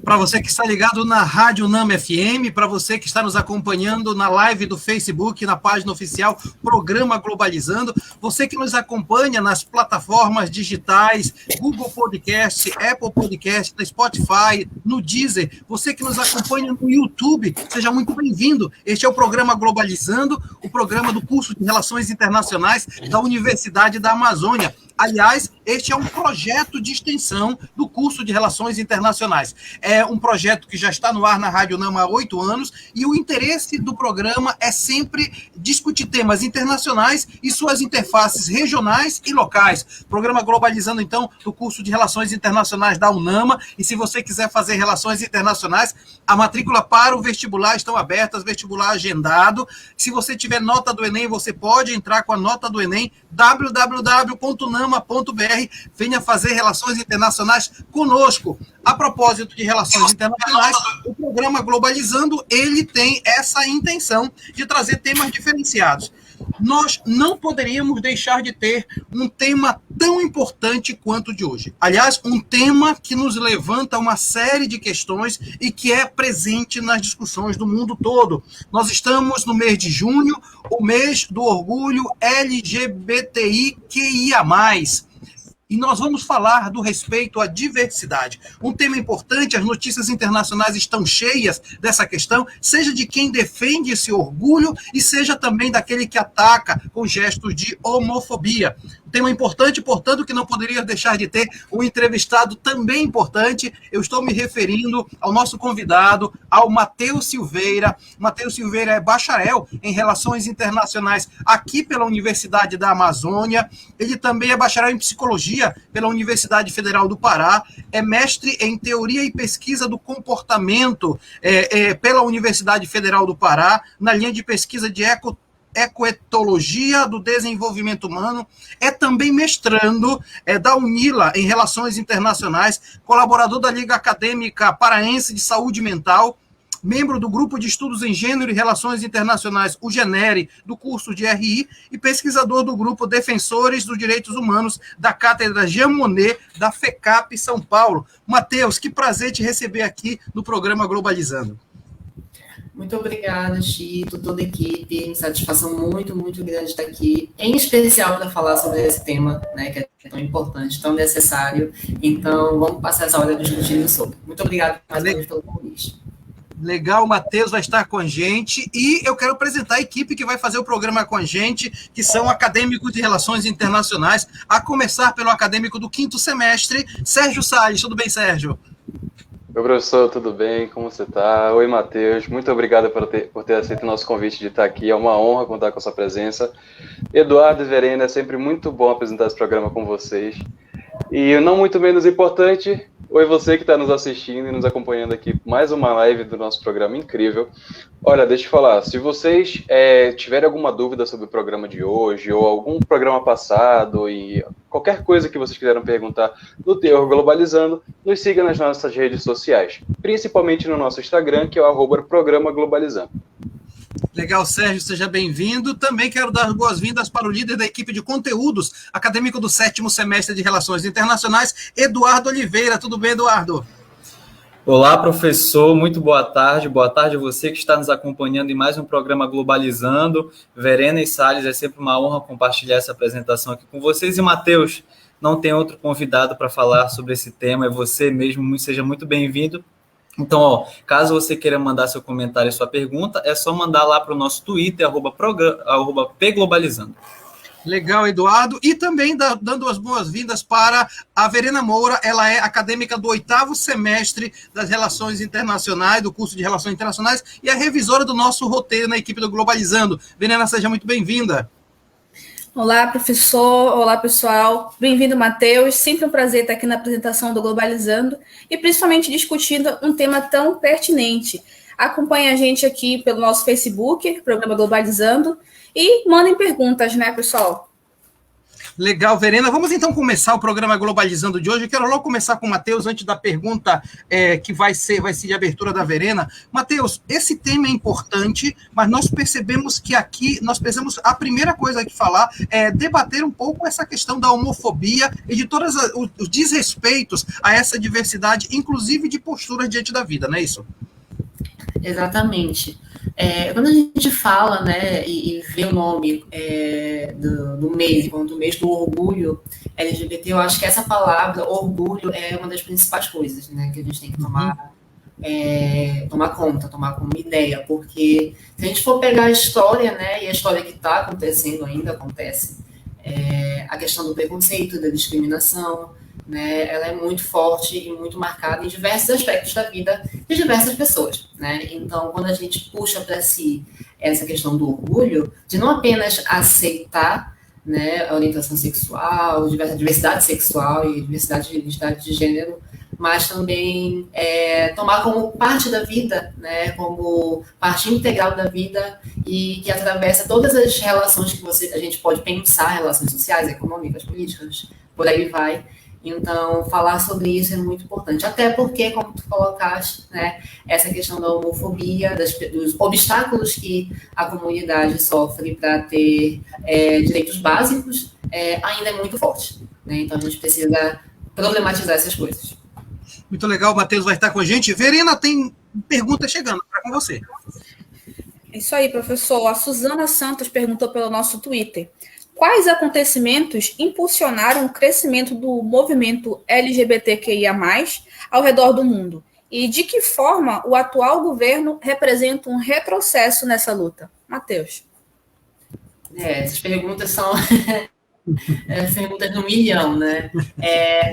para você que está ligado na Rádio Nama FM, para você que está nos acompanhando na live do Facebook, na página oficial Programa Globalizando, você que nos acompanha nas plataformas digitais, Google Podcast, Apple Podcast, Spotify, no Deezer, você que nos acompanha no YouTube, seja muito bem-vindo. Este é o Programa Globalizando, o programa do curso de Relações Internacionais da Universidade da Amazônia. Aliás, este é um projeto de extensão do curso de Relações Internacionais. É um projeto que já está no ar na Rádio Nama há 8 anos e o interesse do programa é sempre discutir temas internacionais e suas interfaces regionais e locais. Programa Globalizando, então, do curso de Relações Internacionais da UNAMA. E se você quiser fazer Relações Internacionais, a matrícula para o vestibular estão abertas, vestibular agendado. Se você tiver nota do Enem, você pode entrar com a nota do Enem, www.nama.br. Venha fazer Relações Internacionais conosco. A propósito de Relações Internacionais, o programa Globalizando, ele tem essa intenção de trazer temas diferenciados. Nós não poderíamos deixar de ter um tema tão importante quanto o de hoje. Aliás, um tema que nos levanta uma série de questões e que é presente nas discussões do mundo todo. Nós estamos no mês de junho, o mês do orgulho LGBTIQIA+. E nós vamos falar do respeito à diversidade. Um tema importante, as notícias internacionais estão cheias dessa questão, seja de quem defende esse orgulho e seja também daquele que ataca com gestos de homofobia. Um tema importante, portanto, que não poderia deixar de ter um entrevistado também importante. Eu estou me referindo ao nosso convidado, ao Matheus Silveira. Matheus Silveira é bacharel em Relações Internacionais aqui pela Universidade da Amazônia. Ele também é bacharel em Psicologia pela Universidade Federal do Pará, é mestre em Teoria e Pesquisa do Comportamento pela Universidade Federal do Pará, na linha de pesquisa de ecoetologia do desenvolvimento humano, é também mestrando da UNILA em Relações Internacionais, colaborador da Liga Acadêmica Paraense de Saúde Mental, membro do Grupo de Estudos em Gênero e Relações Internacionais, o GENERE, do curso de RI, e pesquisador do Grupo Defensores dos Direitos Humanos da Cátedra Jean Monnet, da FECAP São Paulo. Matheus, que prazer te receber aqui no programa Globalizando. Muito obrigada, Chito, toda a equipe, satisfação muito, muito grande estar aqui, em especial para falar sobre esse tema, né, que é tão importante, tão necessário. Então, vamos passar essa hora discutindo sobre. Muito obrigado mais uma vez pelo convite. Legal, o Matheus vai estar com a gente e eu quero apresentar a equipe que vai fazer o programa com a gente, que são acadêmicos de Relações Internacionais, a começar pelo acadêmico do 5º semestre, Sérgio Salles. Tudo bem, Sérgio? Oi, professor, tudo bem? Como você está? Oi, Matheus. Muito obrigado por ter aceito o nosso convite de estar aqui. É uma honra contar com a sua presença. Eduardo e Verena, é sempre muito bom apresentar esse programa com vocês. E não muito menos importante, oi você que está nos assistindo e nos acompanhando aqui, mais uma live do nosso programa incrível. Olha, deixa eu falar, se vocês tiverem alguma dúvida sobre o programa de hoje, ou algum programa passado, e qualquer coisa que vocês quiserem perguntar no Teor Globalizando, nos siga nas nossas redes sociais, principalmente no nosso Instagram, que é o @Programa Globalizando. Legal, Sérgio, seja bem-vindo. Também quero dar boas-vindas para o líder da equipe de conteúdos, acadêmico do 7º semestre de Relações Internacionais, Eduardo Oliveira. Tudo bem, Eduardo? Olá, professor, muito boa tarde. Boa tarde a você que está nos acompanhando em mais um programa Globalizando. Verena e Salles, é sempre uma honra compartilhar essa apresentação aqui com vocês. E, Matheus, não tem outro convidado para falar sobre esse tema, é você mesmo, seja muito bem-vindo. Então, caso você queira mandar seu comentário e sua pergunta, é só mandar lá para o nosso Twitter, @pglobalizando. Legal, Eduardo. E também dando as boas-vindas para a Verena Moura. Ela é acadêmica do 8º semestre das Relações Internacionais, do curso de Relações Internacionais, e é revisora do nosso roteiro na equipe do Globalizando. Verena, seja muito bem-vinda. Olá, professor. Olá, pessoal. Bem-vindo, Matheus. Sempre um prazer estar aqui na apresentação do Globalizando e principalmente discutindo um tema tão pertinente. Acompanhe a gente aqui pelo nosso Facebook, Programa Globalizando, e mandem perguntas, né, pessoal? Legal, Verena. Vamos então começar o programa Globalizando de hoje. Eu quero logo começar com o Matheus, antes da pergunta que vai ser de abertura da Verena. Matheus, esse tema é importante, mas nós percebemos que aqui nós precisamos, a primeira coisa que falar é debater um pouco essa questão da homofobia e de todos os desrespeitos a essa diversidade, inclusive de posturas diante da vida, não é isso? Exatamente. Quando a gente fala, né, e vê o nome do mês, enquanto o mês do orgulho LGBT, eu acho que essa palavra, orgulho, é uma das principais coisas, né, que a gente tem que tomar conta, tomar como ideia, porque se a gente for pegar a história, né, e a história que está acontecendo ainda acontece, a questão do preconceito, da discriminação, né, ela é muito forte e muito marcada em diversos aspectos da vida de diversas pessoas, né? Então, quando a gente puxa para si essa questão do orgulho, de não apenas aceitar, né, a orientação sexual, a diversidade sexual e diversidade de identidade de gênero, mas também tomar como parte da vida, né, como parte integral da vida e que atravessa todas as relações que a gente pode pensar, relações sociais, econômicas, políticas, por aí vai. Então, falar sobre isso é muito importante. Até porque, como tu colocaste, né, essa questão da homofobia, dos obstáculos que a comunidade sofre para ter direitos básicos, ainda é muito forte, né? Então, a gente precisa problematizar essas coisas. Muito legal, o Matheus vai estar com a gente. Verena, tem pergunta chegando, para com você. É isso aí, professor. A Suzana Santos perguntou pelo nosso Twitter. Quais acontecimentos impulsionaram o crescimento do movimento LGBTQIA+, ao redor do mundo? E de que forma o atual governo representa um retrocesso nessa luta? Matheus. Essas perguntas são perguntas do milhão, né?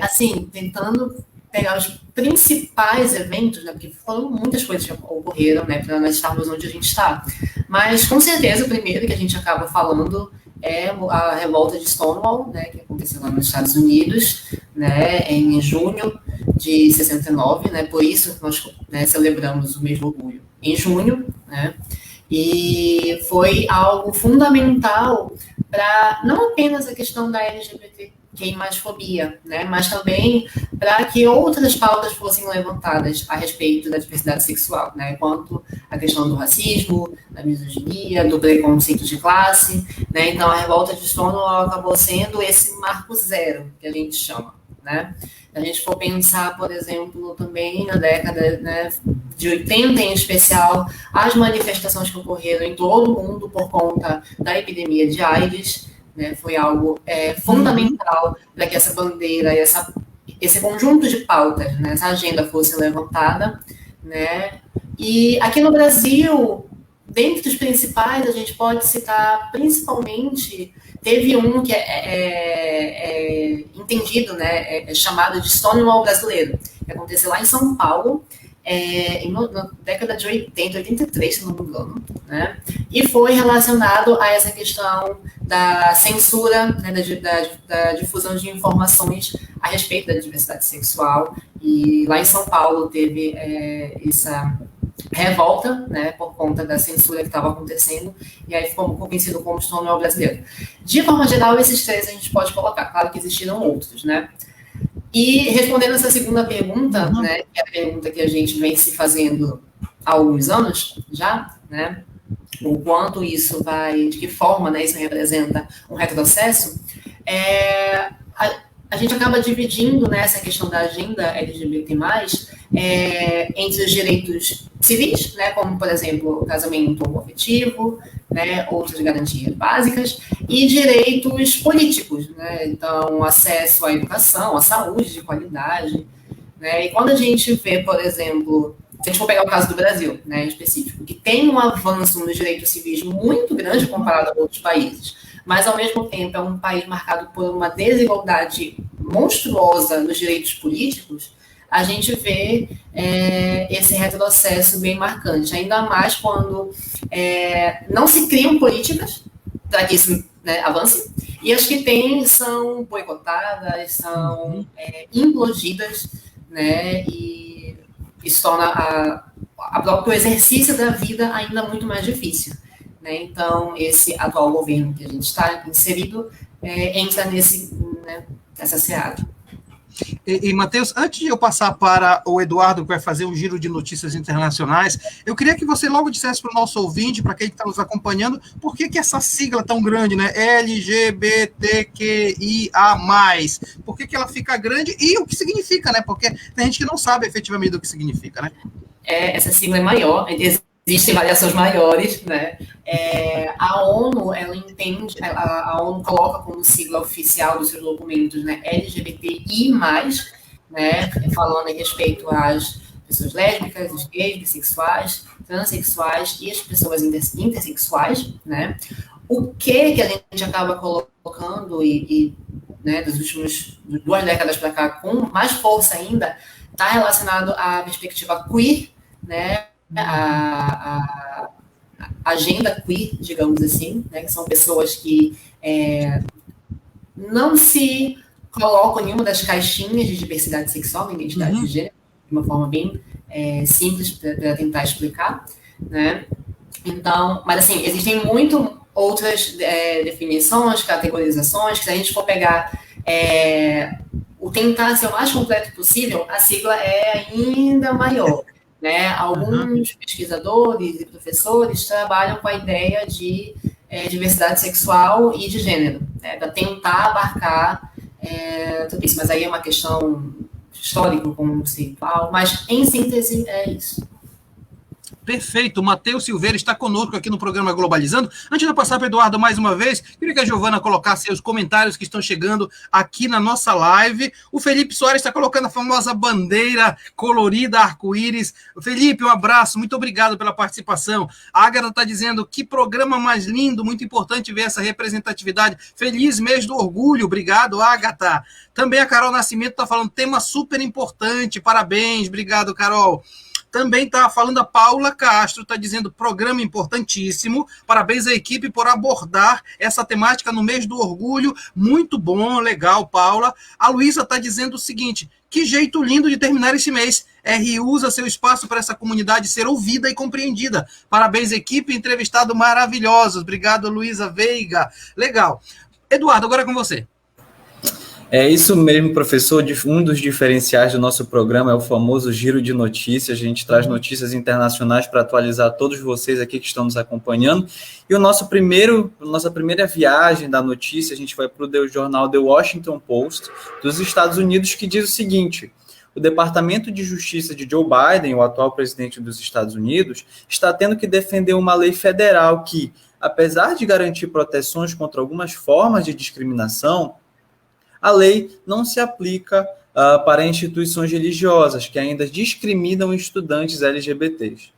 Assim, tentando pegar os principais eventos, né? Porque foram muitas coisas que ocorreram, né? Para nós estarmos onde a gente está. Mas, com certeza, o primeiro que a gente acaba falando é a revolta de Stonewall, né, que aconteceu lá nos Estados Unidos, né, em junho de 69, né, por isso nós, né, celebramos o mês do orgulho em junho, né, e foi algo fundamental para não apenas a questão da LGBTQI+fobia, né, mas também para que outras pautas fossem levantadas a respeito da diversidade sexual, né, quanto a questão do racismo, da misoginia, do preconceito de classe, né, então a revolta de Stonewall acabou sendo esse marco zero, que a gente chama, né. Se a gente for pensar, por exemplo, também na década, né, de 80 em especial, as manifestações que ocorreram em todo o mundo por conta da epidemia de AIDS, né, foi algo fundamental para que essa bandeira, esse conjunto de pautas, né, essa agenda fosse levantada, né, e aqui no Brasil, dentre os principais, a gente pode citar principalmente, teve um que é entendido, né, chamado de Stonewall brasileiro, que aconteceu lá em São Paulo, na década de 80, 83, se não me engano, né? E foi relacionado a essa questão da censura, né, da difusão de informações a respeito da diversidade sexual. E lá em São Paulo teve essa revolta, né, por conta da censura que estava acontecendo, e aí ficou conhecido como Stonewall brasileiro. De forma geral, esses três a gente pode colocar, claro que existiram outros, né? E respondendo essa segunda pergunta, né, que é a pergunta que a gente vem se fazendo há alguns anos já, né, o quanto isso vai, de que forma, né, isso representa um retrocesso, a gente acaba dividindo, né, essa questão da agenda LGBT+, entre os direitos civis, né, como, por exemplo, o casamento homoafetivo, né, outras garantias básicas, e direitos políticos, né, então, acesso à educação, à saúde de qualidade, né, e quando a gente vê, por exemplo, se a gente for pegar o caso do Brasil, né, em específico, que tem um avanço nos direitos civis muito grande comparado a outros países, mas, ao mesmo tempo, é um país marcado por uma desigualdade monstruosa nos direitos políticos, a gente vê esse retrocesso bem marcante, ainda mais quando não se criam políticas para que isso, né, avance, e as que tem são boicotadas, são implodidas, né, e isso torna o próprio exercício da vida ainda muito mais difícil. Né? Então, esse atual governo que a gente está inserido entra nessa seara. E Matheus, antes de eu passar para o Eduardo, que vai fazer um giro de notícias internacionais, eu queria que você logo dissesse para o nosso ouvinte, para quem está nos acompanhando, por que essa sigla tão grande, né? LGBTQIA+. Por que ela fica grande e o que significa, né? Porque tem gente que não sabe efetivamente o que significa, né? Essa sigla é maior, existem variações maiores, né? A ONU, ela entende, a ONU coloca como sigla oficial dos seus documentos, né, LGBTI+, né, falando a respeito às pessoas lésbicas, os gays, bissexuais, transexuais e as pessoas intersexuais, né? O que a gente acaba colocando né, das últimas 2 décadas para cá, com mais força ainda, está relacionado à perspectiva queer, né? A agenda queer, digamos assim, né, que são pessoas que não se colocam em nenhuma das caixinhas de diversidade sexual, identidade de gênero, de uma forma bem simples para tentar explicar, né? Então, mas assim, existem muito outras definições, categorizações, que se a gente for pegar o tentar ser o mais completo possível, a sigla é ainda maior. Né? Alguns pesquisadores e professores trabalham com a ideia de diversidade sexual e de gênero, né? Para tentar abarcar tudo isso. Mas aí é uma questão histórica, conceitual, mas em síntese é isso. Perfeito, o Matheus Silveira está conosco aqui no programa Globalizando. Antes de eu passar para o Eduardo mais uma vez, queria que a Giovana colocasse os comentários que estão chegando aqui na nossa live. O Felipe Soares está colocando a famosa bandeira colorida arco-íris. Felipe, um abraço, muito obrigado pela participação. A Ágata está dizendo, que programa mais lindo, muito importante ver essa representatividade. Feliz mês do orgulho, obrigado, Ágata. Também a Carol Nascimento está falando, tema super importante, parabéns, obrigado, Carol. Também está falando a Paula Castro, está dizendo programa importantíssimo, parabéns à equipe por abordar essa temática no mês do orgulho, muito bom, legal, Paula. A Luísa está dizendo o seguinte, que jeito lindo de terminar esse mês, RI usa seu espaço para essa comunidade ser ouvida e compreendida. Parabéns, equipe, entrevistado maravilhosos, obrigado, Luísa Veiga, legal. Eduardo, agora é com você. É isso mesmo, professor. Um dos diferenciais do nosso programa é o famoso giro de notícias. A gente traz notícias internacionais para atualizar todos vocês aqui que estão nos acompanhando. E nossa primeira viagem da notícia, a gente vai para o jornal The Washington Post, dos Estados Unidos, que diz o seguinte: o Departamento de Justiça de Joe Biden, o atual presidente dos Estados Unidos, está tendo que defender uma lei federal que, apesar de garantir proteções contra algumas formas de discriminação, a lei não se aplica para instituições religiosas que ainda discriminam estudantes LGBTs.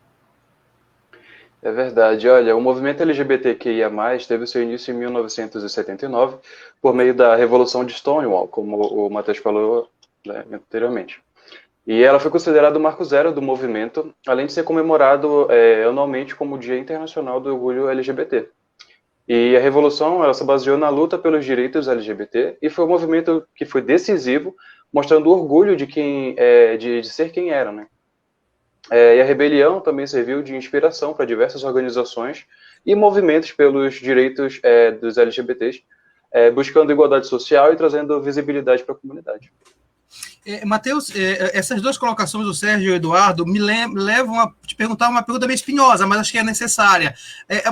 É verdade. Olha, o movimento LGBTQIA+, teve seu início em 1979, por meio da Revolução de Stonewall, como o Matheus falou, né, anteriormente. E ela foi considerada o marco zero do movimento, além de ser comemorado anualmente como o Dia Internacional do Orgulho LGBT. E a Revolução, ela se baseou na luta pelos direitos LGBT e foi um movimento que foi decisivo, mostrando o orgulho de de ser quem era, né? E a rebelião também serviu de inspiração para diversas organizações e movimentos pelos direitos dos LGBTs, buscando igualdade social e trazendo visibilidade para a comunidade. Matheus, essas duas colocações do Sérgio e do Eduardo me levam a te perguntar uma pergunta meio espinhosa, mas acho que é necessária.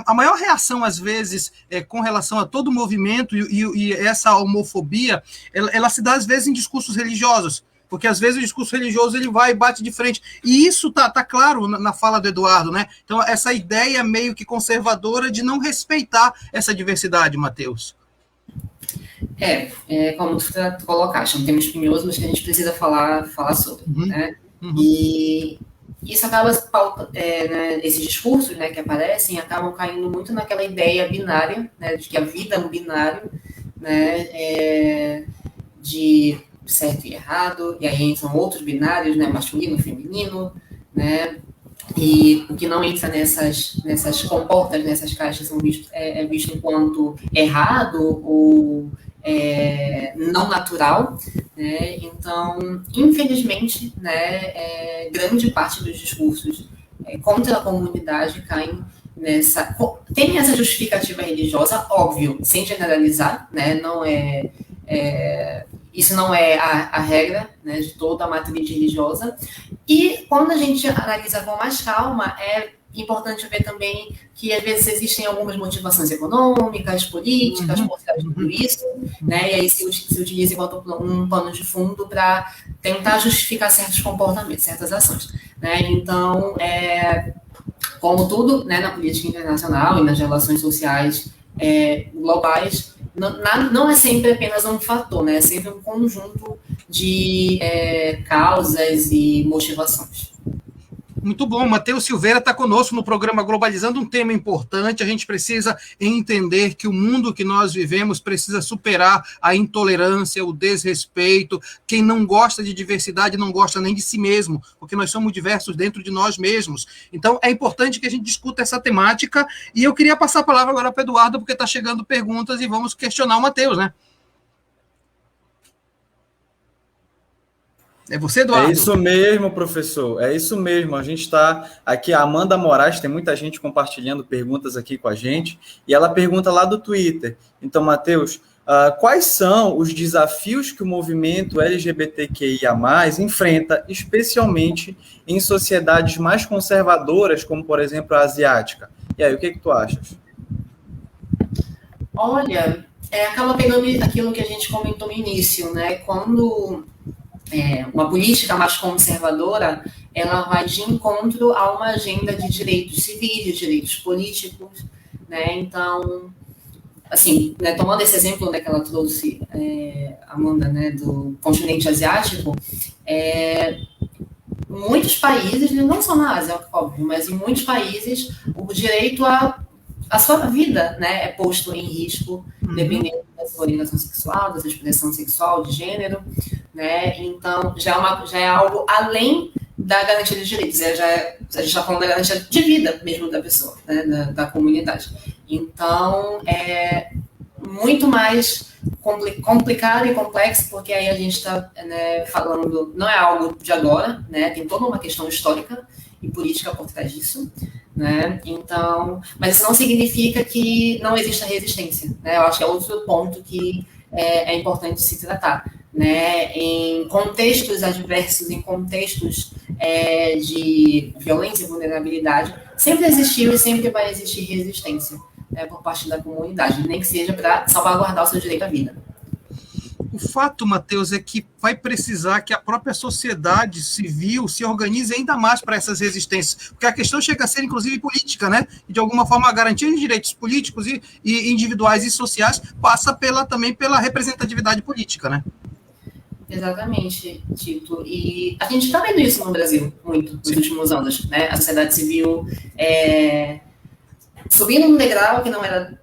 A maior reação, às vezes, com relação a todo o movimento e essa homofobia, ela se dá, às vezes, em discursos religiosos, porque, às vezes, o discurso religioso ele vai e bate de frente. E isso tá claro na fala do Eduardo, né? Então, essa ideia meio que conservadora de não respeitar essa diversidade, Matheus. Como tu colocaste, é um tema espinhoso, mas que a gente precisa falar sobre, né? E isso acaba, né, esses discursos, né, que aparecem, acabam caindo muito naquela ideia binária, né, de que a vida é um binário, né, de certo e errado, e aí são outros binários, né, masculino, feminino, né, e o que não entra nessas comportas, nessas caixas, é visto enquanto errado ou não natural, né? Então, infelizmente, né, grande parte dos discursos contra a comunidade caem tem essa justificativa religiosa, óbvio, sem generalizar, né? Isso não é a regra, né, de toda a matriz religiosa. E quando a gente analisa com mais calma, é importante ver também que às vezes existem algumas motivações econômicas, políticas, por trás de tudo isso, né? E aí se utiliza enquanto um pano de fundo para tentar justificar certos comportamentos, certas ações, né? Então, como tudo, né, na política internacional e nas relações sociais globais, não é sempre apenas um fator, né? É sempre um conjunto de causas e motivações. Muito bom, Matheus Silveira está conosco no programa Globalizando, um tema importante. A gente precisa entender que o mundo que nós vivemos precisa superar a intolerância, o desrespeito. Quem não gosta de diversidade não gosta nem de si mesmo, porque nós somos diversos dentro de nós mesmos. Então, é importante que a gente discuta essa temática. E eu queria passar a palavra agora para o Eduardo, porque está chegando perguntas e vamos questionar o Matheus, né? É você, Eduardo? É isso mesmo, professor. É isso mesmo. A gente está aqui, a Amanda Moraes, tem muita gente compartilhando perguntas aqui com a gente, e ela pergunta lá do Twitter. Então, Matheus, quais são os desafios que o movimento LGBTQIA+, enfrenta, especialmente em sociedades mais conservadoras, como, por exemplo, a asiática? E aí, o que tu achas? Olha, acaba pegando aquilo que a gente comentou no início, né? Quando uma política mais conservadora, ela vai de encontro a uma agenda de direitos civis, de direitos políticos, né? Então, assim, né, tomando esse exemplo, né, que ela trouxe, Amanda, né, do continente asiático, muitos países, não só na Ásia, óbvio, mas em muitos países, o direito a sua vida, né, é posto em risco, dependendo da sua orientação sexual, da sua expressão sexual, de gênero, né? Então, já é algo além da garantia de direitos, a gente está falando da garantia de vida mesmo da pessoa, né, da comunidade. Então, é muito mais complicado e complexo, porque aí a gente está, né, falando, não é algo de agora, né, tem toda uma questão histórica e política por trás disso, né? Então, mas isso não significa que não exista resistência, né? Eu acho que é outro ponto que é importante se tratar, né? Em contextos adversos, em contextos de violência e vulnerabilidade, sempre existiu e sempre vai existir resistência, né, por parte da comunidade, nem que seja para salvaguardar o seu direito à vida. O fato, Matheus, é que vai precisar que a própria sociedade civil se organize ainda mais para essas resistências, porque a questão chega a ser, inclusive, política, né? E, de alguma forma, a garantia de direitos políticos e individuais e sociais passa também pela representatividade política, né? Exatamente, Tito. E a gente está vendo isso no Brasil muito nos últimos anos, né? A sociedade civil subindo um degrau que não era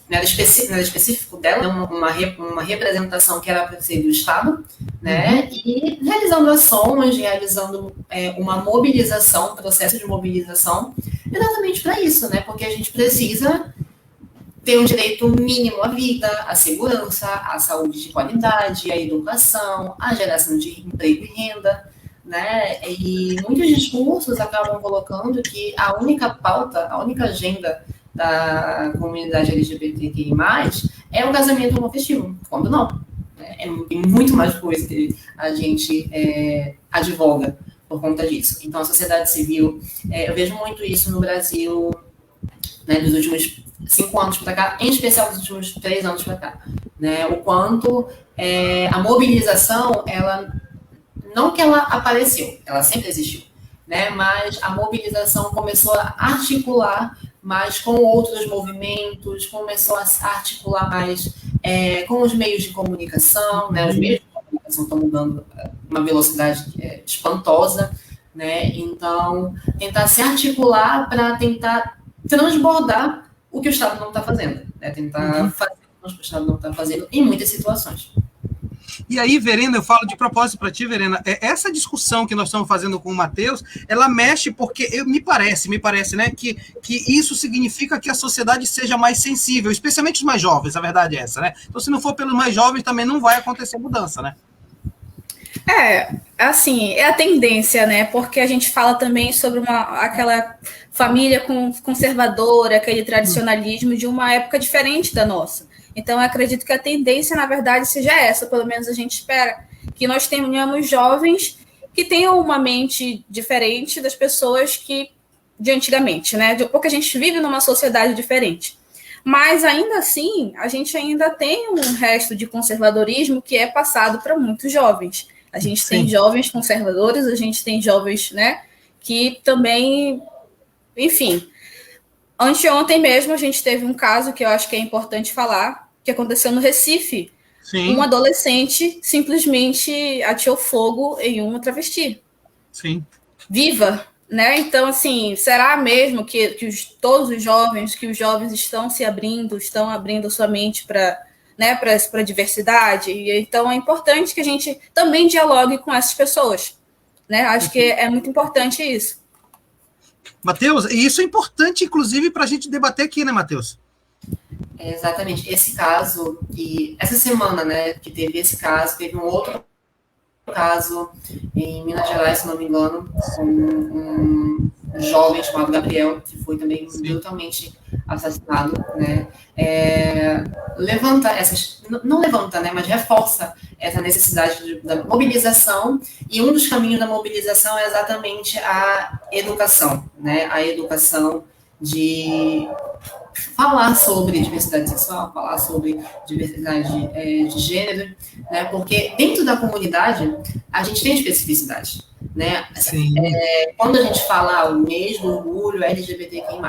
não era específico dela, uma representação que era para ser do Estado, né? E realizando ações, realizando uma mobilização, um processo de mobilização, exatamente para isso, né? Porque a gente precisa ter um direito mínimo à vida, à segurança, à saúde de qualidade, à educação, à geração de emprego e renda, né? E muitos discursos acabam colocando que a única pauta, a única agenda da comunidade LGBTQI+, é o casamento homoafetivo, quando não. Tem muito mais coisa que a gente advoga por conta disso. Então, a sociedade civil, eu vejo muito isso no Brasil, né, dos últimos 5 anos para cá, em especial dos últimos 3 anos para cá, né? O quanto a mobilização, não que ela apareceu, ela sempre existiu, né? Mas a mobilização começou a articular mais com outros movimentos, começou a se articular mais com os meios de comunicação, né? Os meios de comunicação estão mudando uma velocidade espantosa, né? Então, tentar se articular para tentar transbordar o que o Estado não está fazendo, né? Tentar fazer o que o Estado não está fazendo em muitas situações. E aí, Verena, eu falo de propósito para ti, Verena, essa discussão que nós estamos fazendo com o Matheus, ela mexe porque me parece, né, que isso significa que a sociedade seja mais sensível, especialmente os mais jovens, a verdade é essa, né? Então, se não for pelos mais jovens, também não vai acontecer mudança, né? Assim, é a tendência, né? Porque a gente fala também sobre aquela família conservadora, aquele tradicionalismo de uma época diferente da nossa. Então, eu acredito que a tendência, na verdade, seja essa. Pelo menos a gente espera que nós tenhamos jovens que tenham uma mente diferente das pessoas de antigamente, né? Porque a gente vive numa sociedade diferente. Mas, ainda assim, a gente ainda tem um resto de conservadorismo que é passado para muitos jovens. A gente tem jovens conservadores, a gente tem jovens, né, que também, enfim. Anteontem mesmo a gente teve um caso que eu acho que é importante falar, que aconteceu no Recife. Sim. Um adolescente simplesmente ateou fogo em uma travesti. Sim. Viva, né? Então, assim, será mesmo que todos os jovens estão se abrindo, estão abrindo sua mente para, né, para a diversidade? E, então, é importante que a gente também dialogue com essas pessoas, né? Acho que é muito importante isso. Matheus, e isso é importante, inclusive, para a gente debater aqui, né, Matheus? Exatamente. Esse caso, e essa semana, né, que teve esse caso, teve um outro caso em Minas Gerais, se não me engano, com um jovem chamado Gabriel, que foi também brutalmente assassinado, né? Levanta essas, não levanta, né, mas reforça essa necessidade da mobilização, e um dos caminhos da mobilização é exatamente a educação, né? A educação de falar sobre diversidade sexual, falar sobre diversidade de gênero, né? Porque dentro da comunidade a gente tem especificidade, né? Quando a gente fala o mês do orgulho LGBTQI+,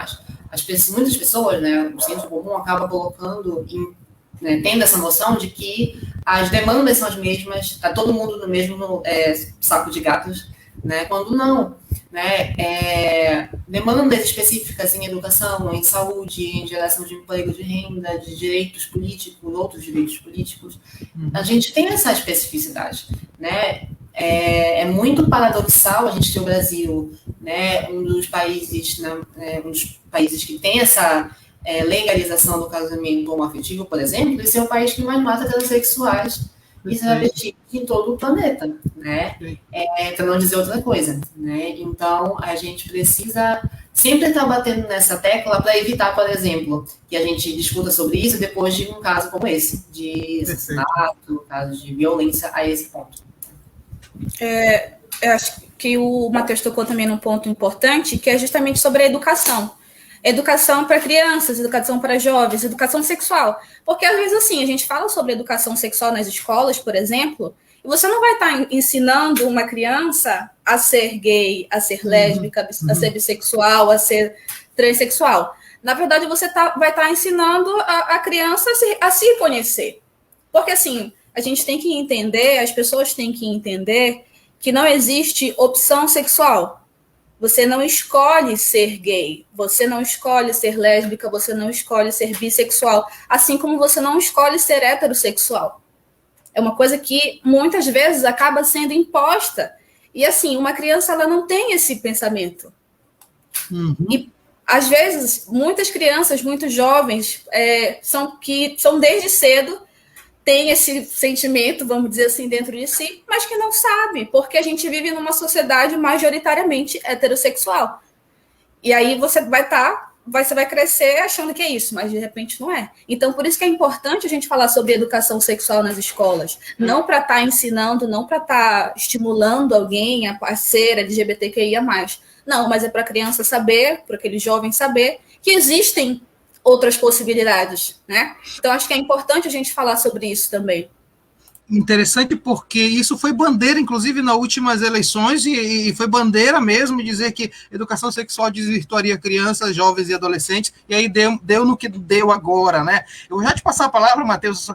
muitas pessoas, né, o senso comum acaba colocando, tendo essa noção de que as demandas são as mesmas, está todo mundo no mesmo saco de gatos, né? Quando não, né? Demandas específicas em educação, em saúde, em geração de emprego, de renda, de direitos políticos, outros direitos políticos, a gente tem essa especificidade, né? É muito paradoxal a gente ter o Brasil, né, um dos países que tem essa legalização do casamento homoafetivo, por exemplo, e ser o país que mais mata transexuais e travestis em todo o planeta, né? Para não dizer outra coisa, né? Então, a gente precisa sempre estar batendo nessa tecla para evitar, por exemplo, que a gente discuta sobre isso depois de um caso como esse, de assassinato, caso de violência a esse ponto. Eu acho que o Matheus tocou também num ponto importante, que é justamente sobre a educação. Educação para crianças, educação para jovens, educação sexual. Porque, às vezes, assim, a gente fala sobre educação sexual nas escolas, por exemplo, e você não vai estar ensinando uma criança a ser gay, a ser lésbica, a ser bissexual, a ser transexual. Na verdade, você vai estar ensinando a criança a se conhecer. Porque, assim, a gente tem que entender, as pessoas têm que entender que não existe opção sexual. Você não escolhe ser gay, você não escolhe ser lésbica, você não escolhe ser bissexual, assim como você não escolhe ser heterossexual. É uma coisa que muitas vezes acaba sendo imposta. E assim, uma criança ela não tem esse pensamento. E às vezes, muitas crianças, muitos jovens são desde cedo, têm esse sentimento, vamos dizer assim, dentro de si, mas que não sabe, porque a gente vive numa sociedade majoritariamente heterossexual. E aí você vai crescer achando que é isso, mas de repente não é. Então, por isso que é importante a gente falar sobre educação sexual nas escolas, não para estar ensinando, não para estar estimulando alguém a ser LGBTQIA+. Não, mas é para a criança saber, para aquele jovem saber que existem outras possibilidades, né? Então, acho que é importante a gente falar sobre isso também. Interessante porque isso foi bandeira, inclusive, nas últimas eleições, e foi bandeira mesmo dizer que educação sexual desvirtuaria crianças, jovens e adolescentes, e aí deu no que deu agora, né? Eu vou já te passar a palavra, Matheus,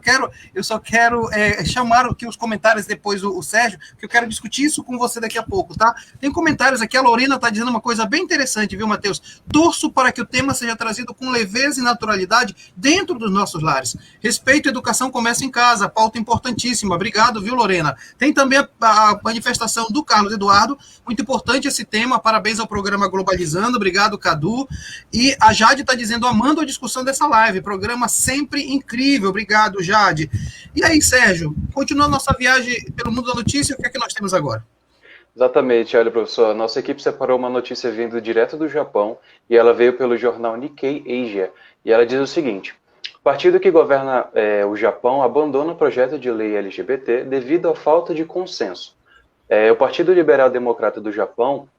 eu só quero chamar aqui os comentários depois o Sérgio, que eu quero discutir isso com você daqui a pouco, tá? Tem comentários aqui, a Lorena está dizendo uma coisa bem interessante, viu, Matheus? Torço para que o tema seja trazido com leveza e naturalidade dentro dos nossos lares. Respeito e educação começa em casa, pauta importantíssima. Importantíssima. Obrigado, viu, Lorena? Tem também a manifestação do Carlos Eduardo. Muito importante esse tema. Parabéns ao programa Globalizando. Obrigado, Cadu. E a Jade está dizendo, amando a discussão dessa live. Programa sempre incrível. Obrigado, Jade. E aí, Sérgio, continuando nossa viagem pelo mundo da notícia, o que é que nós temos agora? Exatamente, olha, professor, nossa equipe separou uma notícia vindo direto do Japão e ela veio pelo jornal Nikkei Asia. E ela diz o seguinte: o partido que governa o Japão abandona o projeto de lei LGBT devido à falta de consenso. O Partido Liberal Democrata do Japão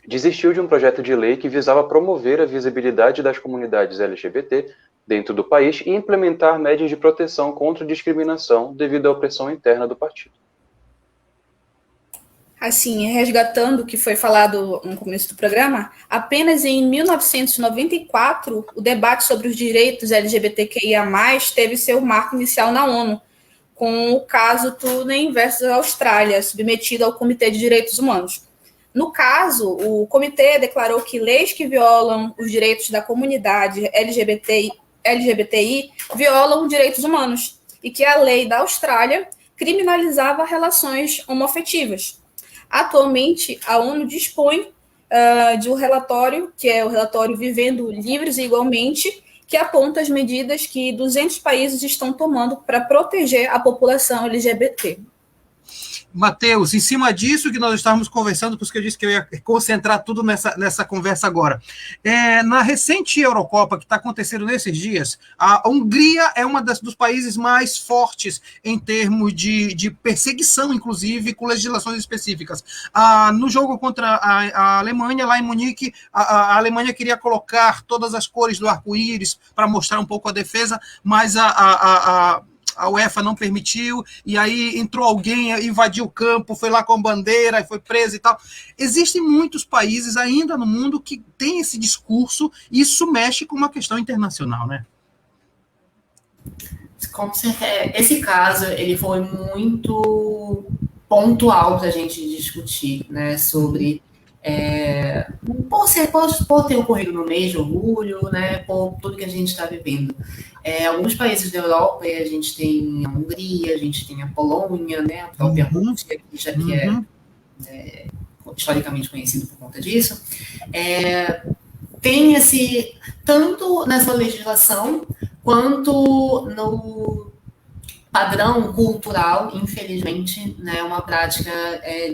desistiu de um projeto de lei que visava promover a visibilidade das comunidades LGBT dentro do país e implementar médidas de proteção contra discriminação devido à opressão interna do partido. Assim, resgatando o que foi falado no começo do programa, apenas em 1994, o debate sobre os direitos LGBTQIA+, teve seu marco inicial na ONU, com o caso Tunen versus Austrália, submetido ao Comitê de Direitos Humanos. No caso, o comitê declarou que leis que violam os direitos da comunidade LGBTI violam direitos humanos, e que a lei da Austrália criminalizava relações homoafetivas. Atualmente, a ONU dispõe de um relatório, que é o relatório Vivendo Livres e Igualmente, que aponta as medidas que 200 países estão tomando para proteger a população LGBT. Matheus, em cima disso que nós estávamos conversando, por isso que eu disse que eu ia concentrar tudo nessa conversa agora. Na recente Eurocopa que está acontecendo nesses dias, a Hungria é uma dos países mais fortes em termos de perseguição, inclusive, com legislações específicas. No jogo contra a Alemanha, lá em Munique, a Alemanha queria colocar todas as cores do arco-íris para mostrar um pouco a defesa, mas a UEFA não permitiu, e aí entrou alguém, invadiu o campo, foi lá com bandeira, e foi preso e tal. Existem muitos países ainda no mundo que têm esse discurso, e isso mexe com uma questão internacional, né? Esse caso, ele foi muito pontual para a gente discutir, né, sobre por ter ocorrido no mês de orgulho, né, por tudo que a gente está vivendo. Alguns países da Europa, a gente tem a Hungria, a gente tem a Polônia, né, a própria Rússia, que é historicamente conhecido por conta disso, tem esse, tanto nessa legislação, quanto no padrão cultural, infelizmente, né, uma prática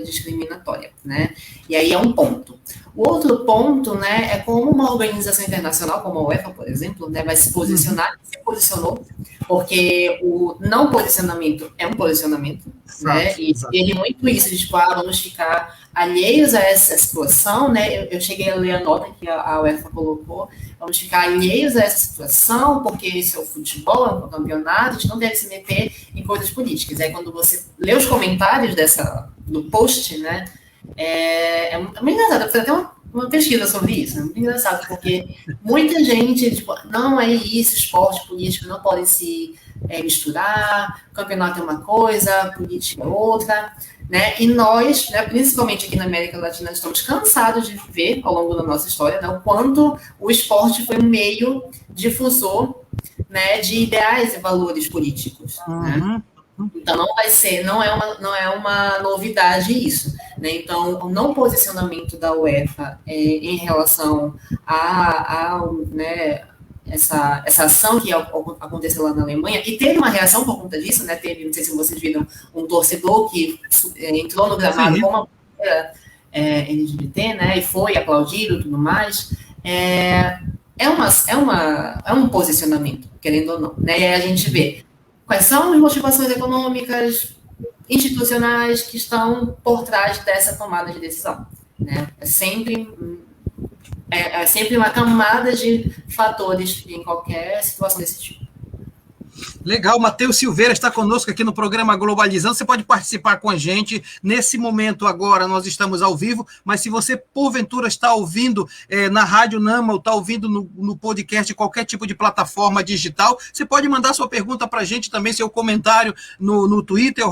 discriminatória, né? E aí é um ponto. O outro ponto, né, é como uma organização internacional, como a UEFA, por exemplo, né, vai se posicionar, se posicionou, porque o não posicionamento é um posicionamento, né? E ele muito isso de, vamos ficar alheios a essa situação, né? Eu cheguei a ler a nota que a UEFA colocou, vamos ficar alheios a essa situação, porque isso é o futebol, é um campeonato, a gente não deve se meter em coisas políticas. Aí quando você lê os comentários do post, né, é muito engraçado, eu fiz até uma pesquisa sobre isso, é muito engraçado, porque muita gente, tipo, não é isso, esporte e política não podem se misturar, campeonato é uma coisa, política é outra, né? E nós, né, principalmente aqui na América Latina, estamos cansados de ver ao longo da nossa história, né, o quanto o esporte foi um meio difusor, né, de ideais e valores políticos, né? Então não é uma novidade isso, né? Então o não posicionamento da UEFA em relação né, essa ação que aconteceu lá na Alemanha, e teve uma reação por conta disso, né? Teve, não sei se vocês viram, um torcedor que entrou no gramado com uma bandeira LGBT, né? E foi aplaudido e tudo mais. É um posicionamento, querendo ou não, né? E aí a gente vê quais são as motivações econômicas, institucionais que estão por trás dessa tomada de decisão, né? É sempre uma camada de fatores em qualquer situação desse tipo. Legal, Matheus Silveira está conosco aqui no programa Globalizando. Você pode participar com a gente. Nesse momento agora nós estamos ao vivo, mas se você porventura está ouvindo na Rádio Nama ou está ouvindo no podcast, qualquer tipo de plataforma digital, você pode mandar sua pergunta para a gente também, seu comentário no Twitter,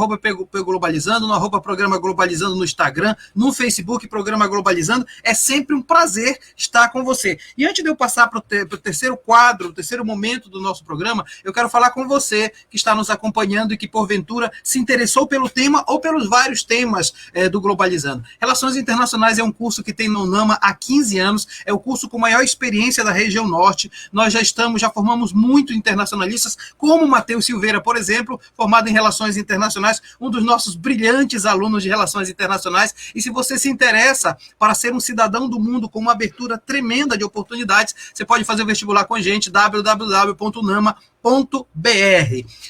@Globalizando, no @Programa Globalizando no Instagram, no Facebook, Programa Globalizando. É sempre um prazer estar com você. E antes de eu passar para o terceiro quadro, o terceiro momento do nosso programa, eu quero falar com você você que está nos acompanhando e que, porventura, se interessou pelo tema ou pelos vários temas do Globalizando. Relações Internacionais é um curso que tem no UNAMA há 15 anos, é o curso com maior experiência da região norte. Nós já formamos muitos internacionalistas, como o Matheus Silveira, por exemplo, formado em Relações Internacionais, um dos nossos brilhantes alunos de Relações Internacionais. E se você se interessa para ser um cidadão do mundo com uma abertura tremenda de oportunidades, você pode fazer o vestibular com a gente, www.unama.br.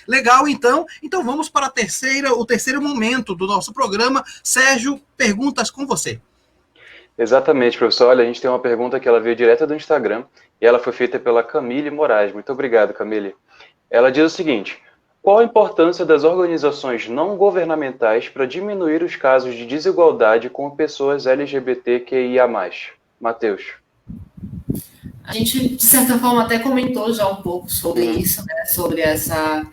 Legal, então vamos para o terceiro momento do nosso programa. Sérgio, perguntas com você. Exatamente, professor. Olha, a gente tem uma pergunta que ela veio direto do Instagram e ela foi feita pela Camille Moraes. Muito obrigado, Camille. Ela diz o seguinte: qual a importância das organizações não governamentais para diminuir os casos de desigualdade com pessoas LGBTQIA+? Matheus. A gente, de certa forma, até comentou já um pouco sobre isso, né? Sobre essa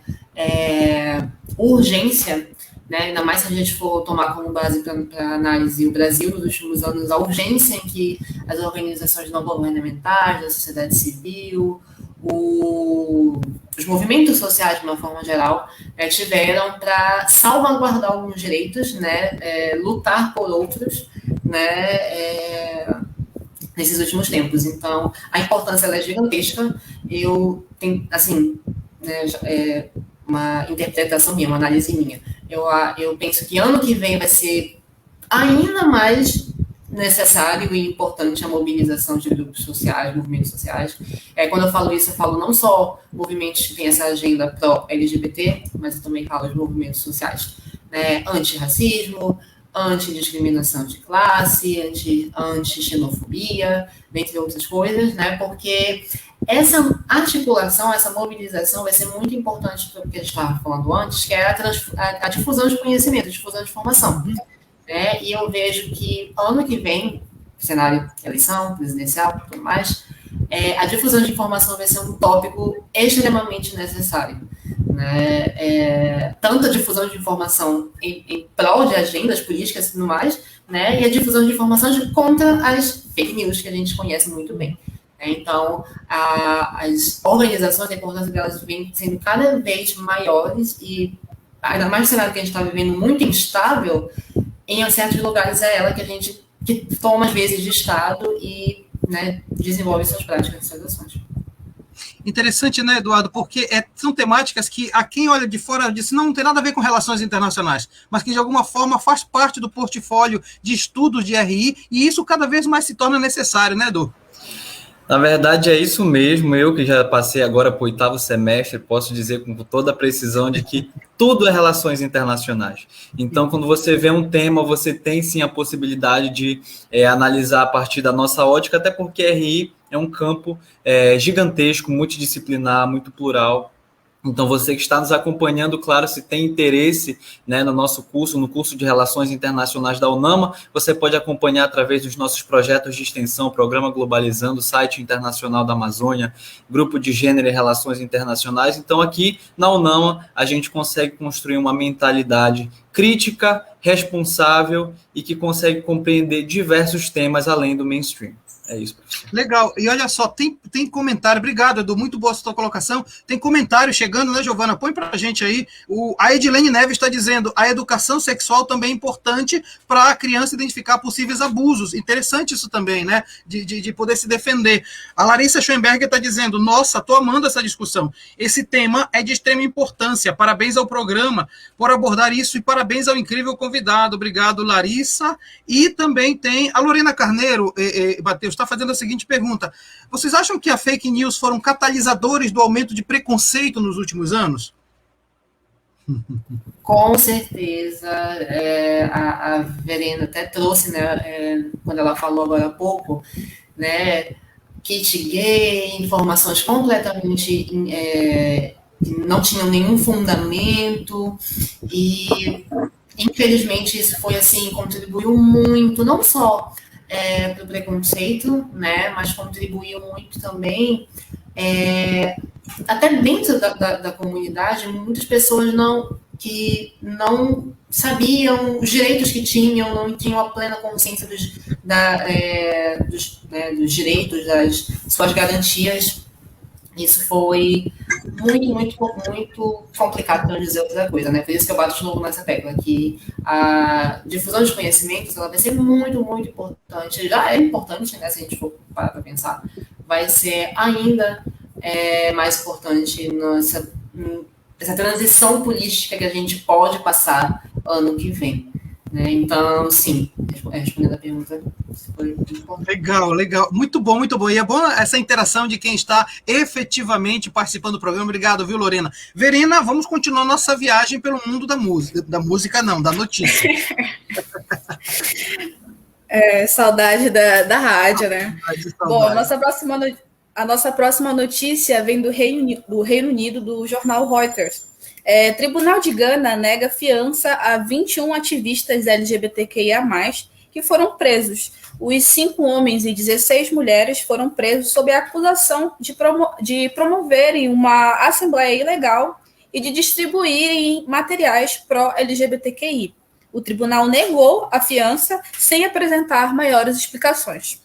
urgência, né? Ainda mais se a gente for tomar como base para análise o Brasil nos últimos anos, a urgência em que as organizações não governamentais, da sociedade civil, os movimentos sociais, de uma forma geral, tiveram para salvaguardar alguns direitos, né? Lutar por outros, né? Nesses últimos tempos. Então, a importância ela é gigantesca. Eu tenho, assim, né, uma interpretação minha, uma análise minha. Eu penso que ano que vem vai ser ainda mais necessário e importante a mobilização de grupos sociais, movimentos sociais. Quando eu falo isso, eu falo não só movimentos que têm essa agenda pró-LGBT, mas eu também falo de movimentos sociais, né, antirracismo, antidiscriminação de classe, anti-xenofobia, dentre outras coisas, né? Porque essa articulação, essa mobilização vai ser muito importante para o que a gente estava falando antes, que é a difusão de conhecimento, a difusão de informação. Né? E eu vejo que ano que vem, cenário eleição, presidencial, tudo mais, a difusão de informação vai ser um tópico extremamente necessário. Né? Tanto a difusão de informação em prol de agendas políticas e tudo mais, né? E a difusão de informação contra as fake news, que a gente conhece muito bem. Então, as organizações, a importância delas vem sendo cada vez maiores e, ainda mais no cenário que a gente está vivendo muito instável, em certos lugares é ela que a gente toma, às vezes, de Estado e, né, desenvolve suas práticas e suas ações. Interessante, né, Eduardo? Porque são temáticas que a quem olha de fora diz não tem nada a ver com relações internacionais, mas que de alguma forma faz parte do portfólio de estudos de RI, e isso cada vez mais se torna necessário, né, Edu? Na verdade, é isso mesmo. Eu que já passei agora para o 8º semestre, posso dizer com toda a precisão de que tudo é relações internacionais. Então, quando você vê um tema, você tem sim a possibilidade de analisar a partir da nossa ótica, até porque RI é um campo gigantesco, multidisciplinar, muito plural. Então, você que está nos acompanhando, claro, se tem interesse, né, no nosso curso, no curso de Relações Internacionais da UNAMA, você pode acompanhar através dos nossos projetos de extensão, Programa Globalizando, Site Internacional da Amazônia, Grupo de Gênero e Relações Internacionais. Então, aqui na UNAMA, a gente consegue construir uma mentalidade crítica, responsável e que consegue compreender diversos temas além do mainstream. É isso, professor. Legal. E olha só, tem comentário. Obrigado, Edu. Muito boa a sua colocação. Tem comentário chegando, né, Giovana? Põe pra gente aí. A Edilene Neves está dizendo: a educação sexual também é importante para a criança identificar possíveis abusos. Interessante isso também, né? De poder se defender. A Larissa Schoenberger está dizendo: nossa, tô amando essa discussão. Esse tema é de extrema importância. Parabéns ao programa por abordar isso e parabéns ao incrível convidado. Obrigado, Larissa. E também tem a Lorena Carneiro, Matheus, está fazendo a seguinte pergunta: vocês acham que a fake news foram catalisadores do aumento de preconceito nos últimos anos? Com certeza. A Verena até trouxe, né, quando ela falou agora há pouco, né, kit gay, informações completamente que não tinham nenhum fundamento, e infelizmente isso foi assim, contribuiu muito, não só para o preconceito, né, mas contribuiu muito também, até dentro da comunidade, muitas pessoas que não sabiam os direitos que tinham, não tinham a plena consciência dos direitos, das suas garantias, isso foi muito complicado, para não dizer outra coisa, né? Por isso que eu bato de novo nessa tecla, que a difusão de conhecimentos, ela vai ser muito importante, já é importante, né, se a gente for parar para pensar, vai ser ainda mais importante nessa transição política que a gente pode passar ano que vem. Né? Então, sim, respondendo a pergunta, foi importante. Legal. Muito bom. E é bom essa interação de quem está efetivamente participando do programa. Obrigado, viu, Lorena? Verena, vamos continuar nossa viagem pelo mundo da música. Da música não, da notícia. Saudade da rádio, né? Saudade. Bom, a nossa próxima notícia vem do Reino Unido, do jornal Reuters. Tribunal de Gana nega fiança a 21 ativistas LGBTQIA+, que foram presos. Os 5 homens e 16 mulheres foram presos sob a acusação de promoverem uma assembleia ilegal e de distribuírem materiais pró-LGBTQI. O tribunal negou a fiança sem apresentar maiores explicações.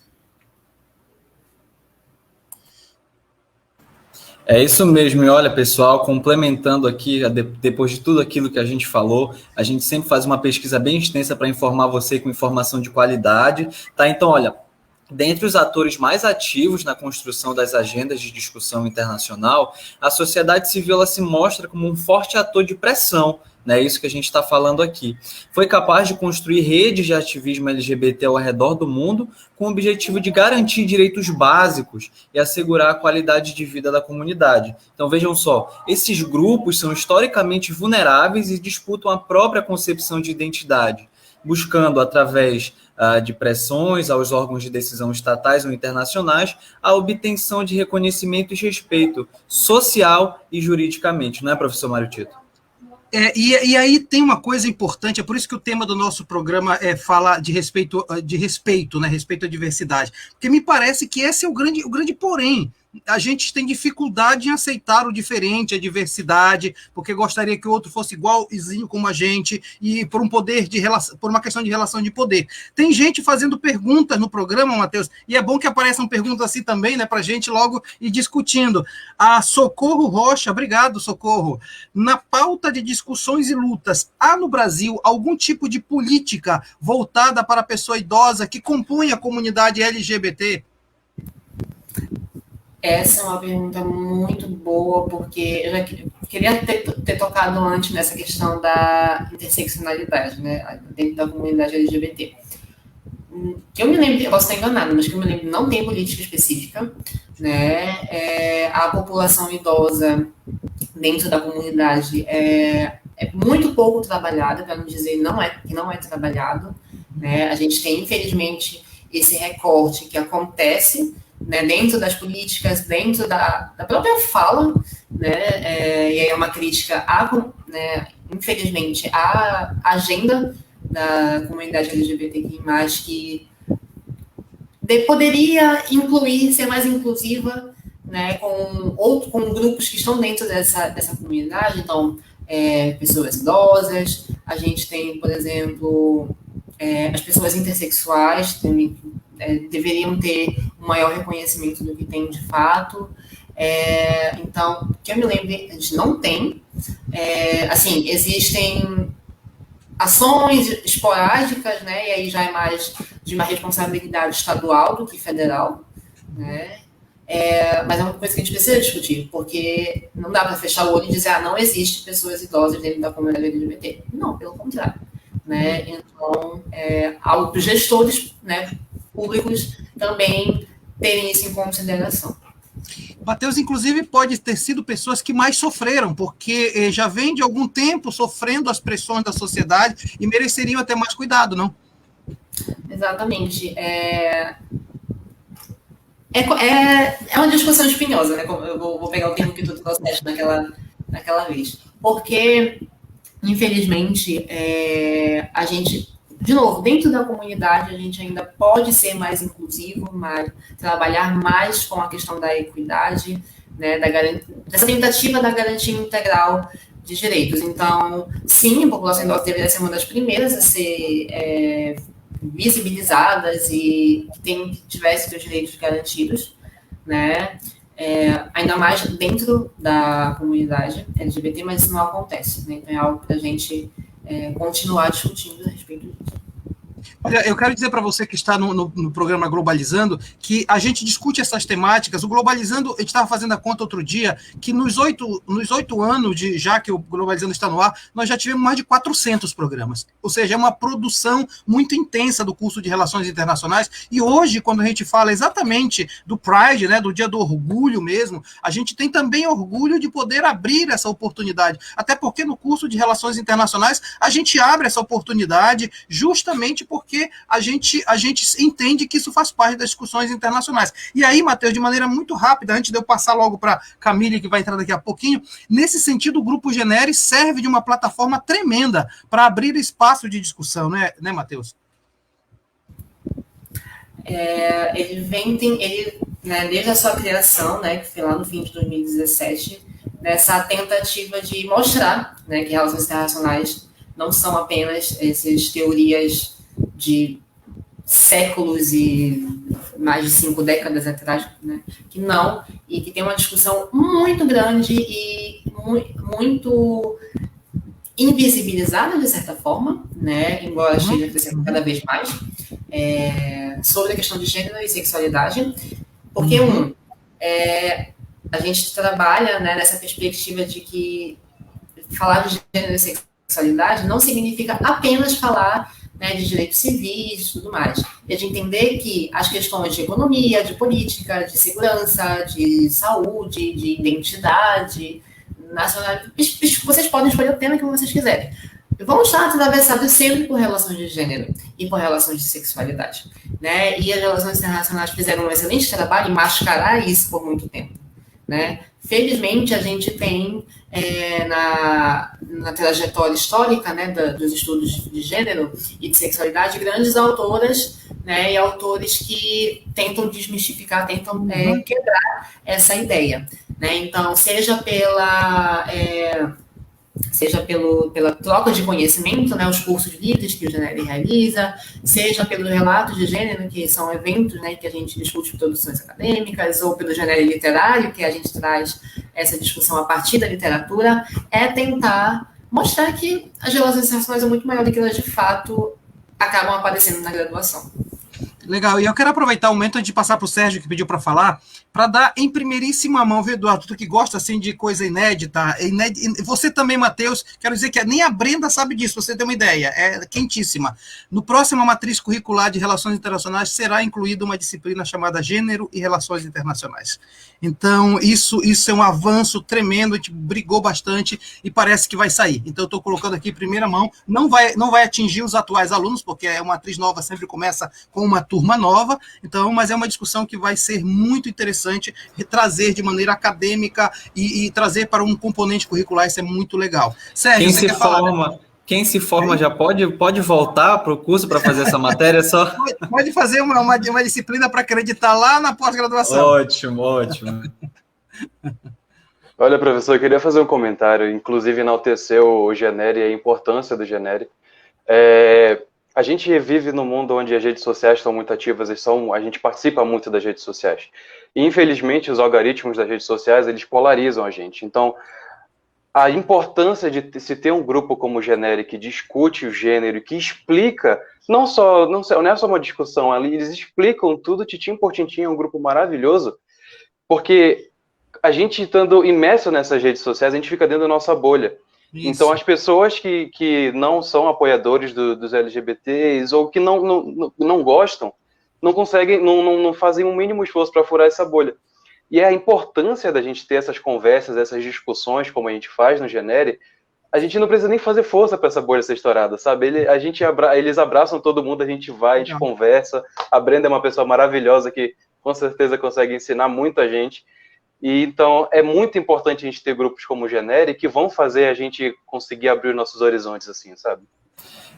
É isso mesmo, e olha, pessoal, complementando aqui, depois de tudo aquilo que a gente falou, a gente sempre faz uma pesquisa bem extensa para informar você com informação de qualidade, tá? Então, olha, dentre os atores mais ativos na construção das agendas de discussão internacional, a sociedade civil ela se mostra como um forte ator de pressão, né? Isso que a gente está falando aqui. Foi capaz de construir redes de ativismo LGBT ao redor do mundo com o objetivo de garantir direitos básicos e assegurar a qualidade de vida da comunidade. Então, vejam só, esses grupos são historicamente vulneráveis e disputam a própria concepção de identidade, buscando, através de pressões aos órgãos de decisão estatais ou internacionais, a obtenção de reconhecimento e respeito social e juridicamente. Não é, professor Mário Tito? E aí tem uma coisa importante, é por isso que o tema do nosso programa fala de respeito, né? Respeito à diversidade. Porque me parece que esse é o grande porém. A gente tem dificuldade em aceitar o diferente, a diversidade, porque gostaria que o outro fosse igualzinho como a gente, e por uma questão de relação de poder. Tem gente fazendo perguntas no programa, Matheus, e é bom que apareçam perguntas assim também, né, para a gente logo ir discutindo. A Socorro Rocha, obrigado, Socorro. Na pauta de discussões e lutas, há no Brasil algum tipo de política voltada para a pessoa idosa que compõe a comunidade LGBT? Essa é uma pergunta muito boa, porque eu já queria ter tocado antes nessa questão da interseccionalidade, né, dentro da comunidade LGBT. Que eu me lembro, eu posso estar enganada, mas que eu me lembro, não tem política específica, né, a população idosa dentro da comunidade é muito pouco trabalhada, para não dizer que não é trabalhado, né, a gente tem, infelizmente, esse recorte que acontece, né, dentro das políticas, dentro da própria fala, né, e aí é uma crítica, né, infelizmente, à agenda da comunidade LGBTQI+, que poderia incluir, ser mais inclusiva, né, com grupos que estão dentro dessa comunidade. Então, pessoas idosas, a gente tem, por exemplo, as pessoas intersexuais também, deveriam ter um maior reconhecimento do que tem de fato. Então, que eu me lembro, a gente não tem. Assim, existem ações esporádicas, né, e aí já é mais de uma responsabilidade estadual do que federal, né, mas é uma coisa que a gente precisa discutir, porque não dá para fechar o olho e dizer, não existe pessoas idosas dentro da comunidade LGBT. Não, pelo contrário. Né, então, algo para os gestores, né, públicos também terem isso em consideração. Matheus, inclusive, pode ter sido pessoas que mais sofreram, porque já vem de algum tempo sofrendo as pressões da sociedade e mereceriam até mais cuidado, não? Exatamente. É uma discussão espinhosa, né? Eu vou pegar o termo que tu trouxeste naquela vez. Porque, infelizmente, a gente... De novo, dentro da comunidade, a gente ainda pode ser mais inclusivo, trabalhar mais com a questão da equidade, né, dessa tentativa da garantia integral de direitos. Então, sim, a população idosa deveria ser uma das primeiras a ser visibilizadas e que tivesse seus direitos garantidos, né? ainda mais dentro da comunidade LGBT, mas isso não acontece, né? Então é algo para a gente continuar discutindo a respeito disso. Olha, eu quero dizer para você que está no programa Globalizando que a gente discute essas temáticas. O Globalizando, a gente estava fazendo a conta outro dia, que nos 8 anos já que o Globalizando está no ar, nós já tivemos mais de 400 programas. Ou seja, é uma produção muito intensa do curso de Relações Internacionais. E hoje, quando a gente fala exatamente do Pride, né, do Dia do Orgulho mesmo, a gente tem também orgulho de poder abrir essa oportunidade. Até porque no curso de Relações Internacionais, a gente abre essa oportunidade justamente porque a gente entende que isso faz parte das discussões internacionais. E aí, Matheus, de maneira muito rápida, antes de eu passar logo para Camille, que vai entrar daqui a pouquinho, nesse sentido, o Grupo Genere serve de uma plataforma tremenda para abrir espaço de discussão, né Matheus? Ele né, desde a sua criação, né, que foi lá no fim de 2017, nessa tentativa de mostrar, né, que relações internacionais não são apenas essas teorias de séculos e mais de 5 décadas atrás, né? Que não, e que tem uma discussão muito grande e muito invisibilizada, de certa forma, né? Embora esteja crescendo cada vez mais, sobre a questão de gênero e sexualidade, porque, a gente trabalha, né, nessa perspectiva de que falar de gênero e sexualidade não significa apenas falar, né, de direitos civis e tudo mais. E de entender que as questões de economia, de política, de segurança, de saúde, de identidade nacional, vocês podem escolher o tema que vocês quiserem, vão estar atravessados sempre por relações de gênero e por relações de sexualidade, né? E as relações internacionais fizeram um excelente trabalho em mascarar isso por muito tempo, né? Felizmente, a gente tem na trajetória histórica, né, dos estudos de gênero e de sexualidade, grandes autoras, né, e autores que tentam desmistificar, tentam quebrar essa ideia, né? Então, seja pela troca de conhecimento, né, os cursos livres que o Genere realiza, seja pelos relatos de gênero, que são eventos, né, que a gente discute produções acadêmicas, ou pelo Genere literário, que a gente traz essa discussão a partir da literatura, tentar mostrar que as relações internacionais são muito maior do que elas de fato acabam aparecendo na graduação. Legal, e eu quero aproveitar o momento antes de passar para o Sérgio, que pediu para falar, para dar em primeiríssima mão, viu, Eduardo, tu que gosta assim de coisa inédita, você também, Matheus, quero dizer que nem a Brenda sabe disso, você tem uma ideia, é quentíssima. No próximo matriz curricular de Relações Internacionais será incluída uma disciplina chamada Gênero e Relações Internacionais. Então, isso é um avanço tremendo, a gente brigou bastante e parece que vai sair. Então, eu estou colocando aqui em primeira mão, não vai atingir os atuais alunos, porque é uma matriz nova, sempre começa com uma turma nova, então, mas é uma discussão que vai ser muito interessante, trazer de maneira acadêmica e trazer para um componente curricular, isso é muito legal. Sérgio, você quer falar? Quem se forma já pode voltar para o curso para fazer essa matéria só? Pode fazer uma disciplina para acreditar lá na pós-graduação. Ótimo. Olha, professor, eu queria fazer um comentário, inclusive enaltecer o Genere e a importância do Genere. A gente vive num mundo onde as redes sociais estão muito ativas, a gente participa muito das redes sociais. E, infelizmente, os algoritmos das redes sociais, eles polarizam a gente. Então, a importância de se ter um grupo como o Genere que discute o gênero, que explica, não é só uma discussão ali, eles explicam tudo, tintim por tintim, é um grupo maravilhoso, porque a gente estando imerso nessas redes sociais, a gente fica dentro da nossa bolha. Isso. Então, as pessoas que não são apoiadores dos LGBTs ou que não gostam, não conseguem, não fazem um mínimo esforço para furar essa bolha. E a importância da gente ter essas conversas, essas discussões, como a gente faz no Genere, a gente não precisa nem fazer força para essa bolha ser estourada, sabe? Eles abraçam todo mundo, a gente vai, a gente conversa. A Brenda é uma pessoa maravilhosa que com certeza consegue ensinar muita gente. E então é muito importante a gente ter grupos como o Genere que vão fazer a gente conseguir abrir nossos horizontes, assim, sabe?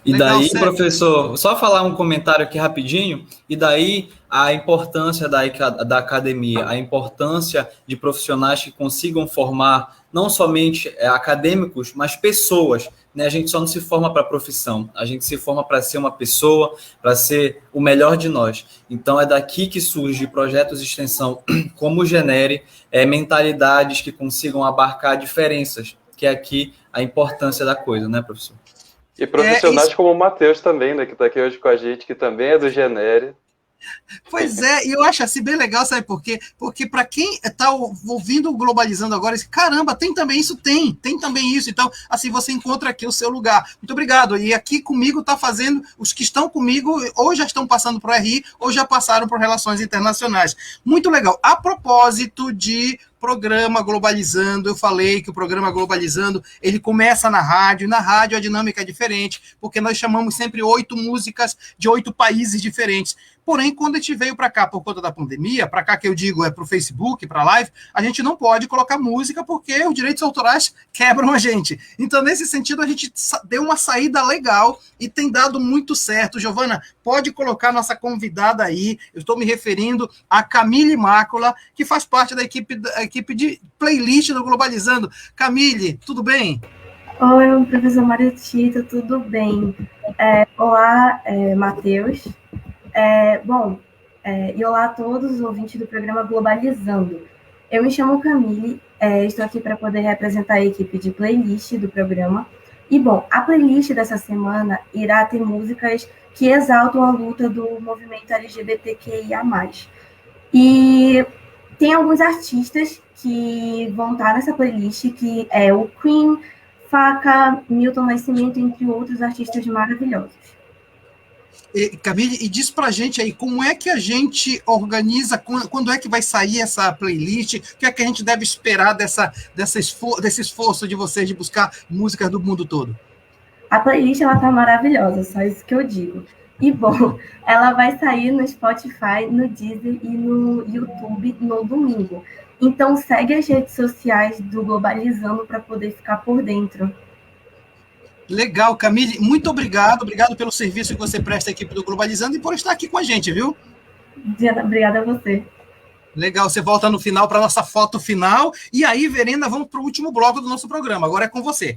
E Legal, daí, Sérgio. professor, só falar um comentário aqui rapidinho, e daí a importância da academia, a importância de profissionais que consigam formar não somente acadêmicos, mas pessoas, né? A gente só não se forma para a profissão, a gente se forma para ser uma pessoa, para ser o melhor de nós. Então, é daqui que surge projetos de extensão como o Genere, mentalidades que consigam abarcar diferenças, que é aqui a importância da coisa, né, professor? E profissionais como o Matheus também, né, que está aqui hoje com a gente, que também é do Genere. Pois é, e eu acho assim bem legal, sabe por quê? Porque para quem está ouvindo o Globalizando agora, caramba, tem também isso, tem também isso. Então, assim, você encontra aqui o seu lugar. Muito obrigado. E aqui comigo está fazendo, os que estão comigo, ou já estão passando para o RI, ou já passaram por Relações Internacionais. Muito legal. A propósito de programa Globalizando, eu falei que o programa Globalizando, ele começa na rádio, e na rádio a dinâmica é diferente, porque nós chamamos sempre 8 músicas de 8 países diferentes. Porém, quando a gente veio para cá por conta da pandemia, para cá que eu digo é para o Facebook, para a live, a gente não pode colocar música porque os direitos autorais quebram a gente. Então, nesse sentido, a gente deu uma saída legal e tem dado muito certo. Giovana, pode colocar nossa convidada aí. Eu estou me referindo a Camille Mácula, que faz parte da equipe de playlist do Globalizando. Camille, tudo bem? Oi, professor Mário Tito, tudo bem? Olá, Matheus. E olá a todos os ouvintes do programa Globalizando. Eu me chamo Camille, estou aqui para poder representar a equipe de playlist do programa. E, bom, a playlist dessa semana irá ter músicas que exaltam a luta do movimento LGBTQIA+. E tem alguns artistas que vão estar nessa playlist, que é o Queen, Faca, Milton Nascimento, entre outros artistas maravilhosos. Camille, e diz pra gente aí, como é que a gente organiza, quando é que vai sair essa playlist, o que é que a gente deve esperar desse esforço de vocês de buscar músicas do mundo todo? A playlist, ela tá maravilhosa, só isso que eu digo. E, bom, ela vai sair no Spotify, no Deezer e no YouTube no domingo. Então, segue as redes sociais do Globalizando para poder ficar por dentro. Legal, Camille, muito obrigado pelo serviço que você presta à equipe do Globalizando e por estar aqui com a gente, viu? Obrigada a você. Legal, você volta no final para a nossa foto final, e aí, Verena, vamos para o último bloco do nosso programa, agora é com você.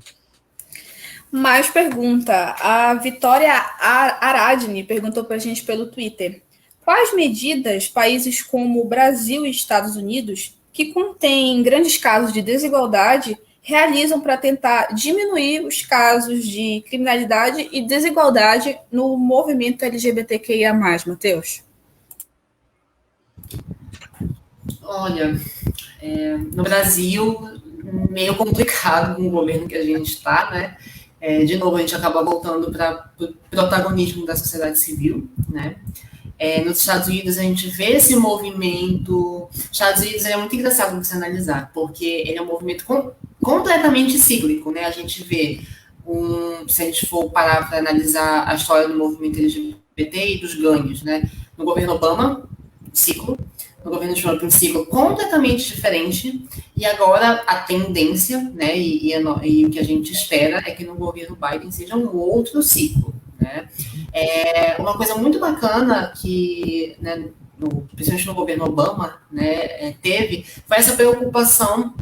Mais pergunta, a Vitória Aradni perguntou para a gente pelo Twitter, quais medidas países como o Brasil e Estados Unidos, que contêm grandes casos de desigualdade, realizam para tentar diminuir os casos de criminalidade e desigualdade no movimento LGBTQIA+, Matheus? Olha, no Brasil, meio complicado com o governo que a gente está, né? De novo, a gente acaba voltando para o protagonismo da sociedade civil, né? Nos Estados Unidos, a gente vê esse movimento. Os Estados Unidos é muito engraçado você analisar, porque ele é um movimento completamente cíclico, né? A gente vê, se a gente for parar para analisar a história do movimento LGBT e dos ganhos, né? No governo Obama, ciclo. No governo Trump, um ciclo completamente diferente. E agora a tendência, né? E o que a gente espera é que no governo Biden seja um outro ciclo, né? Uma coisa muito bacana que, né, principalmente no governo Obama, né, foi essa preocupação,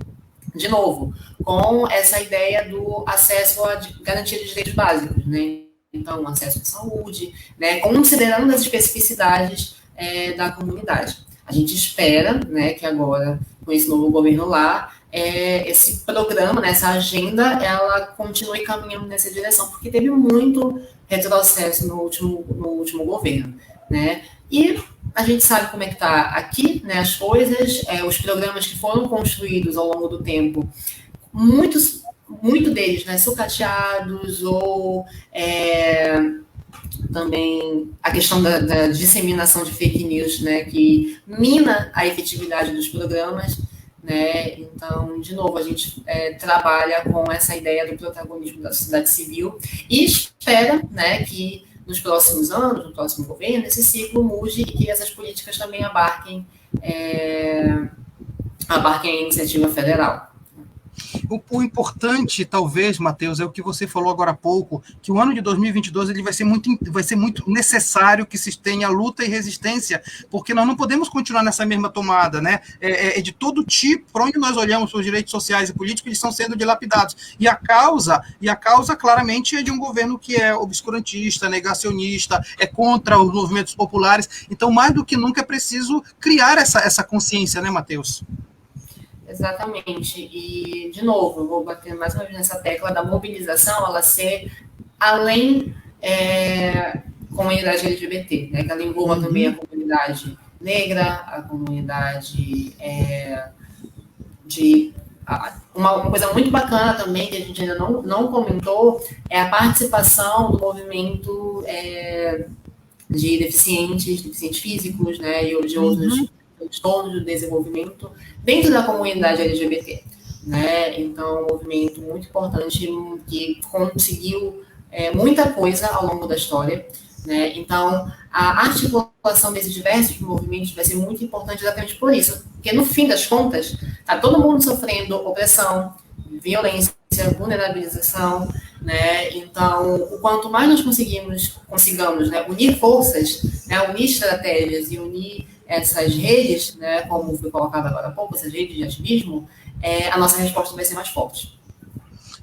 de novo, com essa ideia do acesso à garantia de direitos básicos, né? Então, acesso à saúde, né, considerando as especificidades da comunidade. A gente espera, né, que agora, com esse novo governo lá, esse programa, né, essa agenda, ela continue caminhando nessa direção, porque teve muito retrocesso no último governo, né? E a gente sabe como é que está aqui, né, as coisas, os programas que foram construídos ao longo do tempo, muito deles, né, sucateados ou também a questão da disseminação de fake news, né, que mina a efetividade dos programas, né? Então, de novo, a gente trabalha com essa ideia do protagonismo da sociedade civil e espera, né, que nos próximos anos, no próximo governo, esse ciclo mude e que essas políticas também abarquem a iniciativa federal. O importante, talvez, Matheus, é o que você falou agora há pouco, que o ano de 2022 ele vai ser muito necessário que se tenha luta e resistência, porque nós não podemos continuar nessa mesma tomada, né? É de todo tipo, para onde nós olhamos os direitos sociais e políticos, eles estão sendo dilapidados. E a causa, claramente, é de um governo que é obscurantista, negacionista, é contra os movimentos populares. Então, mais do que nunca, é preciso criar essa consciência, né, Matheus? Exatamente. E, de novo, eu vou bater mais uma vez nessa tecla da mobilização, ela ser além comunidade LGBT, né? Que ela envolva também a comunidade negra, a comunidade uma coisa muito bacana também, que a gente ainda não comentou, é a participação do movimento de deficientes físicos, né? E de outros transtornos do desenvolvimento dentro da comunidade LGBT, né? Então, um movimento muito importante que conseguiu muita coisa ao longo da história, né? Então, a articulação desses diversos movimentos vai ser muito importante exatamente por isso, porque no fim das contas, está todo mundo sofrendo opressão, violência, vulnerabilização, né? Então, o quanto mais nós consigamos, né, unir forças, né, unir estratégias e unir essas redes, né, como foi colocado agora há pouco, essas redes de ativismo, a nossa resposta vai ser mais forte.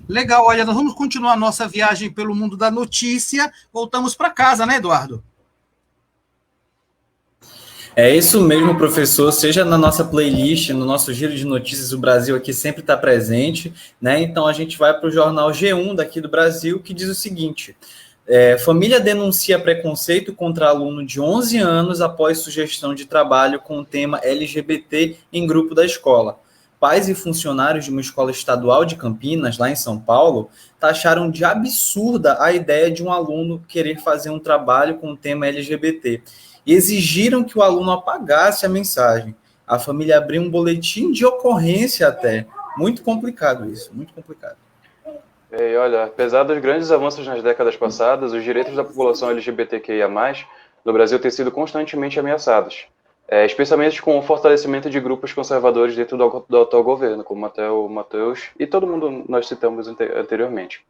Legal, olha, nós vamos continuar a nossa viagem pelo mundo da notícia. Voltamos para casa, né, Eduardo? É isso mesmo, professor, seja na nossa playlist, no nosso giro de notícias, o Brasil aqui sempre está presente, né? Então a gente vai para o jornal G1 daqui do Brasil, que diz o seguinte: família denuncia preconceito contra aluno de 11 anos após sugestão de trabalho com o tema LGBT em grupo da escola. Pais e funcionários de uma escola estadual de Campinas, lá em São Paulo, taxaram de absurda a ideia de um aluno querer fazer um trabalho com o tema LGBT e exigiram que o aluno apagasse a mensagem. A família abriu um boletim de ocorrência até. Muito complicado isso, muito complicado. E olha, apesar dos grandes avanços nas décadas passadas, os direitos da população LGBTQIA+, no Brasil têm sido constantemente ameaçados, especialmente com o fortalecimento de grupos conservadores dentro do atual governo, como até o Matheus e todo mundo nós citamos anteriormente.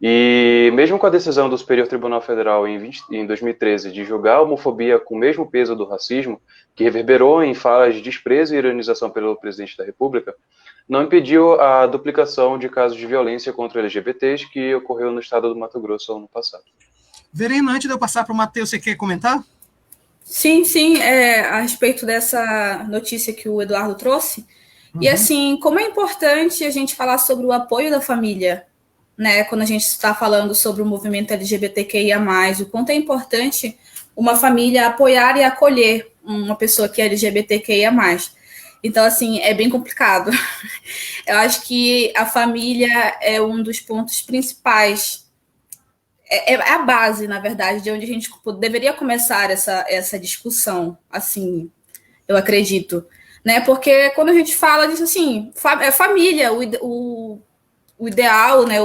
E mesmo com a decisão do Superior Tribunal Federal em 2013 de julgar a homofobia com o mesmo peso do racismo, que reverberou em falas de desprezo e ironização pelo presidente da República, não impediu a duplicação de casos de violência contra LGBTs que ocorreu no estado do Mato Grosso ano passado. Verena, antes de eu passar para o Matheus, você quer comentar? Sim, a respeito dessa notícia que o Eduardo trouxe. E assim, como é importante a gente falar sobre o apoio da família, né? Quando a gente está falando sobre o movimento LGBTQIA+, o quanto é importante uma família apoiar e acolher uma pessoa que é LGBTQIA+. Então, assim, é bem complicado. Eu acho que a família é um dos pontos principais, é a base, na verdade, de onde a gente deveria começar essa discussão, assim, eu acredito. Né? Porque quando a gente fala disso, assim, é família, o ideal, né,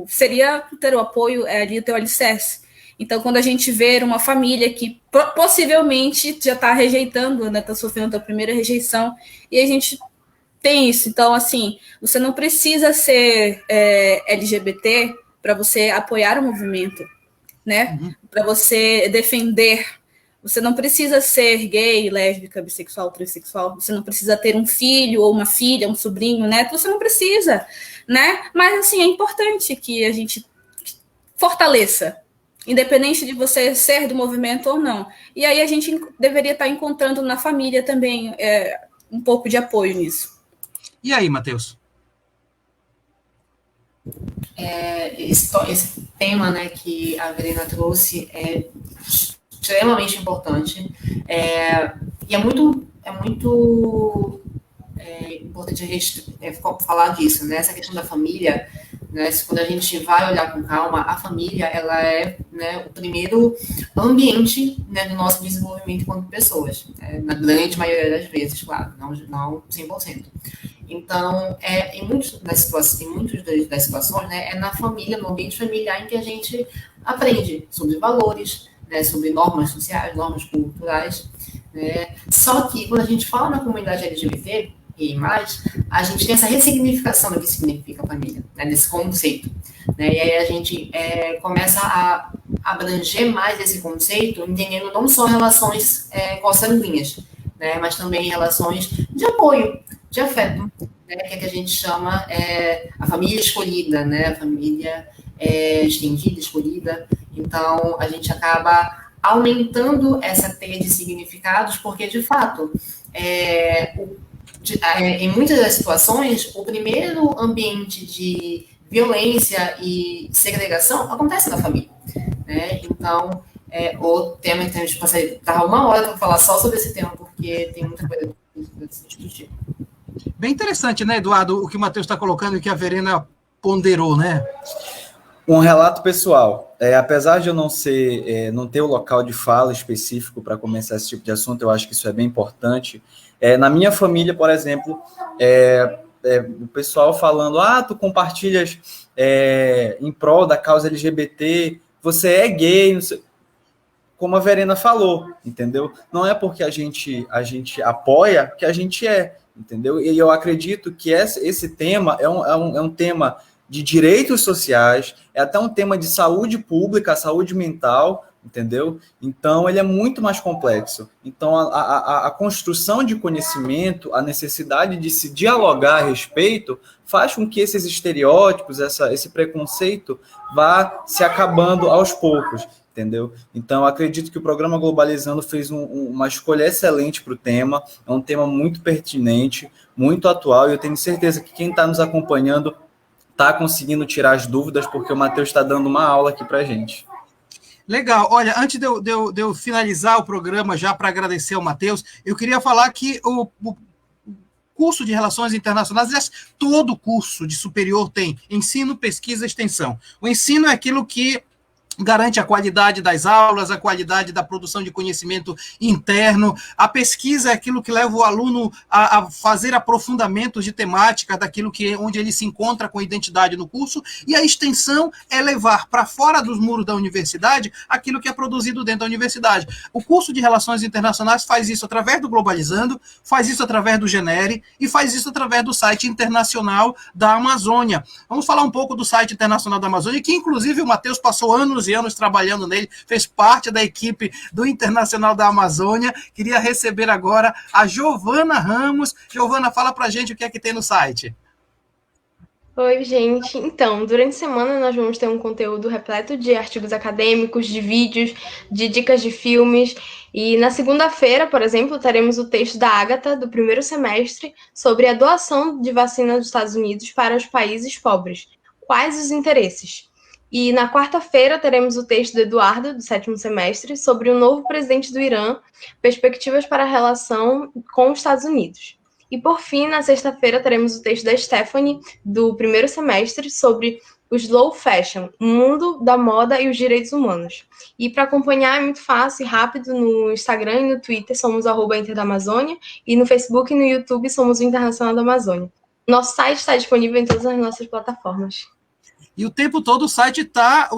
seria ter o apoio ali, ter o alicerce. Então, quando a gente vê uma família que possivelmente já está rejeitando, né, está sofrendo a primeira rejeição, e a gente tem isso. Então, assim, você não precisa ser LGBT para você apoiar o movimento, né? Para você defender. Você não precisa ser gay, lésbica, bissexual, transexual. Você não precisa ter um filho ou uma filha, um sobrinho, neto. Você não precisa, né? Mas, assim, é importante que a gente fortaleça, independente de você ser do movimento ou não. E aí a gente deveria estar encontrando na família também um pouco de apoio nisso. E aí, Matheus? Esse tema, né, que a Verena trouxe é extremamente importante, e é muito importante a gente falar disso, né? Essa questão da família, né? Quando a gente vai olhar com calma, a família, ela é, né, o primeiro ambiente, né, do nosso desenvolvimento enquanto pessoas, na grande maioria das vezes, claro, não 100%. Então, em muitas das situações, né, é na família, no ambiente familiar, em que a gente aprende sobre valores, né, sobre normas sociais, normas culturais, né? Só que quando a gente fala na comunidade LGBT, mais, a gente tem essa ressignificação do que significa família, né, desse conceito. Né, e aí a gente começa a abranger mais esse conceito, entendendo não só relações consanguíneas, né, mas também relações de apoio, de afeto, né, que é que a gente chama a família escolhida, né, a família estendida, escolhida. Então, a gente acaba aumentando essa teia de significados, porque, de fato, em muitas das situações, o primeiro ambiente de violência e segregação acontece na família. Né? Então, o tema que a gente passar uma hora para falar só sobre esse tema, porque tem muita coisa para se discutir. Bem interessante, né, Eduardo, o que o Matheus está colocando e que a Verena ponderou, né? Um relato pessoal. Apesar de eu não ter o local de fala específico para começar esse tipo de assunto, eu acho que isso é bem importante. Na minha família, por exemplo, o pessoal falando, tu compartilhas em prol da causa LGBT, você é gay, não sei, como a Verena falou, entendeu? Não é porque a gente apoia que a gente entendeu? E eu acredito que esse tema é um tema de direitos sociais, é até um tema de saúde pública, saúde mental, entendeu? Então, ele é muito mais complexo. Então, a construção de conhecimento, a necessidade de se dialogar a respeito, faz com que esses estereótipos, esse preconceito, vá se acabando aos poucos, entendeu? Então, acredito que o Programa Globalizando fez uma escolha excelente para o tema, é um tema muito pertinente, muito atual, e eu tenho certeza que quem está nos acompanhando está conseguindo tirar as dúvidas, porque o Matheus está dando uma aula aqui para a gente. Legal. Olha, antes de eu finalizar o programa, já para agradecer ao Matheus, eu queria falar que o curso de Relações Internacionais, aliás, todo curso de superior tem ensino, pesquisa e extensão. O ensino é aquilo que garante a qualidade das aulas, a qualidade da produção de conhecimento interno. A pesquisa é aquilo que leva o aluno a fazer aprofundamentos de temática daquilo onde ele se encontra com identidade no curso, e a extensão é levar para fora dos muros da universidade aquilo que é produzido dentro da universidade. O curso de Relações Internacionais faz isso através do Globalizando, faz isso através do Genere e faz isso através do site internacional da Amazônia. Vamos falar um pouco do site internacional da Amazônia, que inclusive o Matheus passou anos e anos trabalhando nele, fez parte da equipe do Internacional da Amazônia. Queria receber agora a Giovana Ramos. Giovana, fala pra gente o que é que tem no site. Oi, gente. Então, durante a semana nós vamos ter um conteúdo repleto de artigos acadêmicos, de vídeos, de dicas de filmes. E na segunda-feira, por exemplo, teremos o texto da Ágata, do primeiro semestre, sobre a doação de vacina dos Estados Unidos para os países pobres. Quais os interesses? E na quarta-feira teremos o texto do Eduardo, do sétimo semestre, sobre o novo presidente do Irã, perspectivas para a relação com os Estados Unidos. E, por fim, na sexta-feira teremos o texto da Stephanie, do primeiro semestre, sobre o slow fashion, o mundo da moda e os direitos humanos. E para acompanhar é muito fácil e rápido no Instagram e no Twitter, somos @Inter da Amazônia, e no Facebook e no YouTube somos o Internacional da Amazônia. Nosso site está disponível em todas as nossas plataformas. E o tempo todo o site tá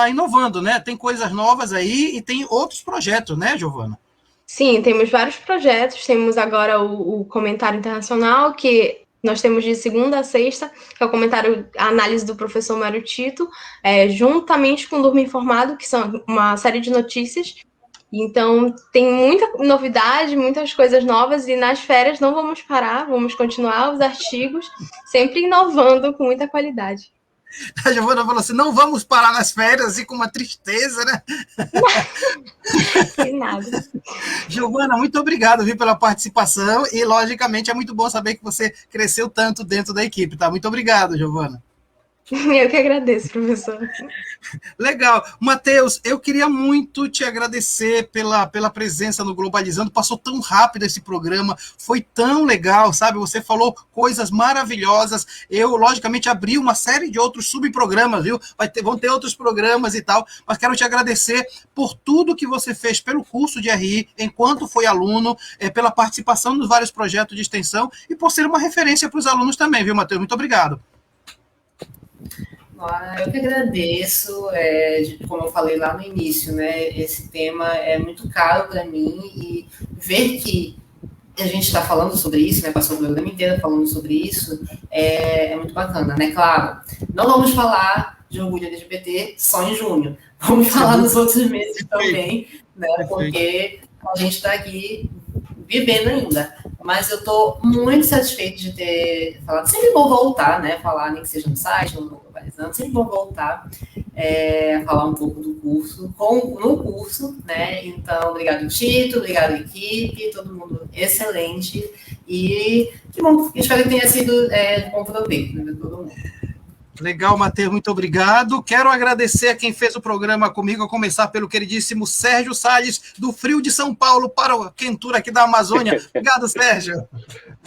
inovando, né? Tem coisas novas aí e tem outros projetos, né, Giovana? Sim, temos vários projetos. Temos agora o Comentário Internacional, que nós temos de segunda a sexta, que é o comentário, a análise do professor Mário Tito, juntamente com o Durma Informado, que são uma série de notícias. Então, tem muita novidade, muitas coisas novas, e nas férias não vamos parar, vamos continuar os artigos, sempre inovando com muita qualidade. A Giovana falou assim, não vamos parar nas férias, e com uma tristeza, né? Sem nada. Giovana, muito obrigado, viu, pela participação, e logicamente é muito bom saber que você cresceu tanto dentro da equipe, tá? Muito obrigado, Giovana. Eu que agradeço, professor. Legal. Matheus, eu queria muito te agradecer pela presença no Globalizando. Passou tão rápido esse programa, foi tão legal, sabe? Você falou coisas maravilhosas. Eu, logicamente, abri uma série de outros subprogramas, viu? Vão ter outros programas e tal, mas quero te agradecer por tudo que você fez pelo curso de RI, enquanto foi aluno, pela participação nos vários projetos de extensão e por ser uma referência para os alunos também, viu, Matheus? Muito obrigado. Eu que agradeço, como eu falei lá no início, né, esse tema é muito caro para mim, e ver que a gente está falando sobre isso, né? Passou o programa inteiro falando sobre isso, é muito bacana, né? Claro, não vamos falar de orgulho LGBT só em junho, vamos falar nos outros meses também, né? Porque a gente está aqui vivendo ainda. Mas eu estou muito satisfeita de ter falado. Sempre bom voltar, né? Falar, nem que seja no site, no Globalizando, sempre bom voltar a falar um pouco do curso, no curso, né? Então, obrigado, Tito, obrigado, equipe, todo mundo excelente. E que bom, espero que tenha sido de bom proveito, né, todo mundo. Legal, Matheus, muito obrigado. Quero agradecer a quem fez o programa comigo, a começar pelo queridíssimo Sérgio Salles, do frio de São Paulo para a quentura aqui da Amazônia. Obrigado, Sérgio.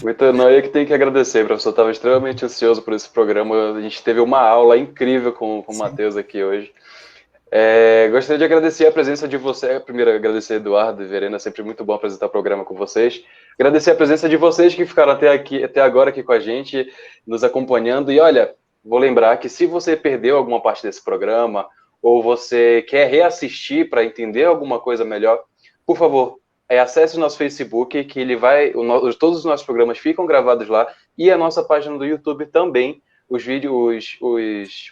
Muito, não, eu que tenho que agradecer, professor. Estava extremamente ansioso por esse programa. A gente teve uma aula incrível com o Matheus aqui hoje. Gostaria de agradecer a presença de você. Primeiro, agradecer Eduardo e Verena, sempre muito bom apresentar o programa com vocês. Agradecer a presença de vocês que ficaram até agora aqui com a gente, nos acompanhando. E olha, vou lembrar que se você perdeu alguma parte desse programa, ou você quer reassistir para entender alguma coisa melhor, por favor, acesse o nosso Facebook, que ele todos os nossos programas ficam gravados lá, e a nossa página do YouTube também. Os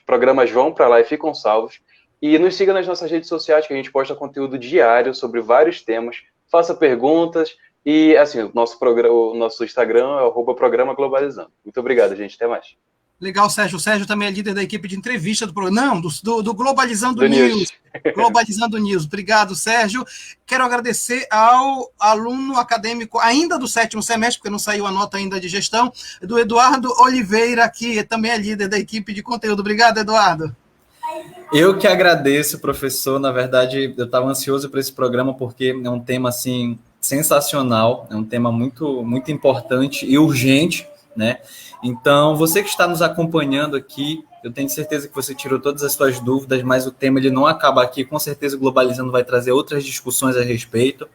programas vão para lá e ficam salvos. E nos siga nas nossas redes sociais, que a gente posta conteúdo diário sobre vários temas. Faça perguntas. E, assim, o nosso Instagram é @programa Globalizando. Muito obrigado, gente. Até mais. Legal, Sérgio. O Sérgio também é líder da equipe de entrevista do programa. Não, do Globalizando News. Globalizando News. Obrigado, Sérgio. Quero agradecer ao aluno acadêmico, ainda do 7º semestre, porque não saiu a nota ainda de gestão, do Eduardo Oliveira, que também é líder da equipe de conteúdo. Obrigado, Eduardo. Eu que agradeço, professor. Na verdade, eu estava ansioso por esse programa, porque é um tema, assim, sensacional, é um tema muito, muito importante e urgente, né? Então, você que está nos acompanhando aqui, eu tenho certeza que você tirou todas as suas dúvidas, mas o tema ele não acaba aqui. Com certeza o Globalizando vai trazer outras discussões a respeito.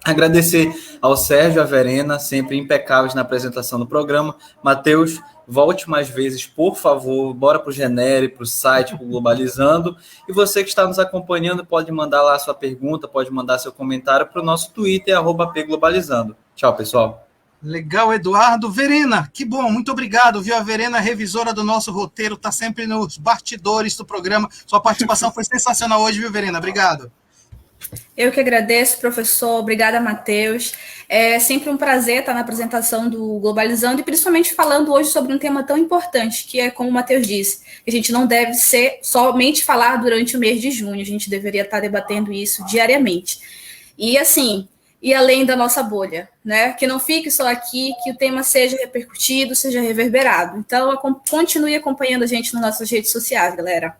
Agradecer ao Sérgio e à Verena, sempre impecáveis na apresentação do programa. Matheus, volte mais vezes, por favor. Bora para o Genere, para o site, para o Globalizando. E você que está nos acompanhando, pode mandar lá a sua pergunta, pode mandar seu comentário para o nosso Twitter, @pglobalizando. Tchau, pessoal. Legal, Eduardo. Verena, que bom, muito obrigado, viu? A Verena, revisora do nosso roteiro, está sempre nos bastidores do programa. Sua participação foi sensacional hoje, viu, Verena? Obrigado. Eu que agradeço, professor. Obrigada, Matheus. É sempre um prazer estar na apresentação do Globalizando e principalmente falando hoje sobre um tema tão importante, que é, como o Matheus disse, que a gente não deve somente falar durante o mês de junho, a gente deveria estar debatendo isso diariamente. E, assim, e além da nossa bolha, né? Que não fique só aqui, que o tema seja repercutido, seja reverberado. Então, continue acompanhando a gente nas nossas redes sociais, galera.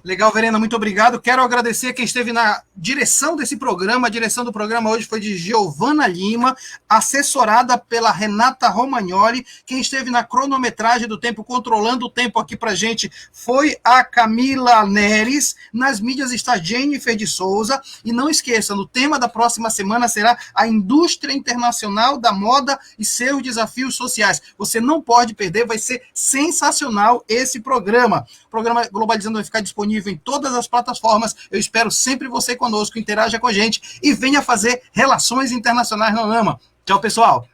Legal, Verena, muito obrigado. Quero agradecer quem esteve na direção desse programa. A direção do programa hoje foi de Giovana Lima, assessorada pela Renata Romagnoli. Quem esteve na cronometragem do tempo, controlando o tempo aqui pra gente, foi a Camila Neres. Nas mídias está Jennifer de Souza. E não esqueça, no tema da próxima semana será a indústria internacional da moda e seus desafios sociais. Você não pode perder, vai ser sensacional esse programa. O programa Globalizando vai ficar disponível em todas as plataformas. Eu espero sempre você conosco, interaja com a gente e venha fazer relações internacionais na UNAMA. Tchau, pessoal!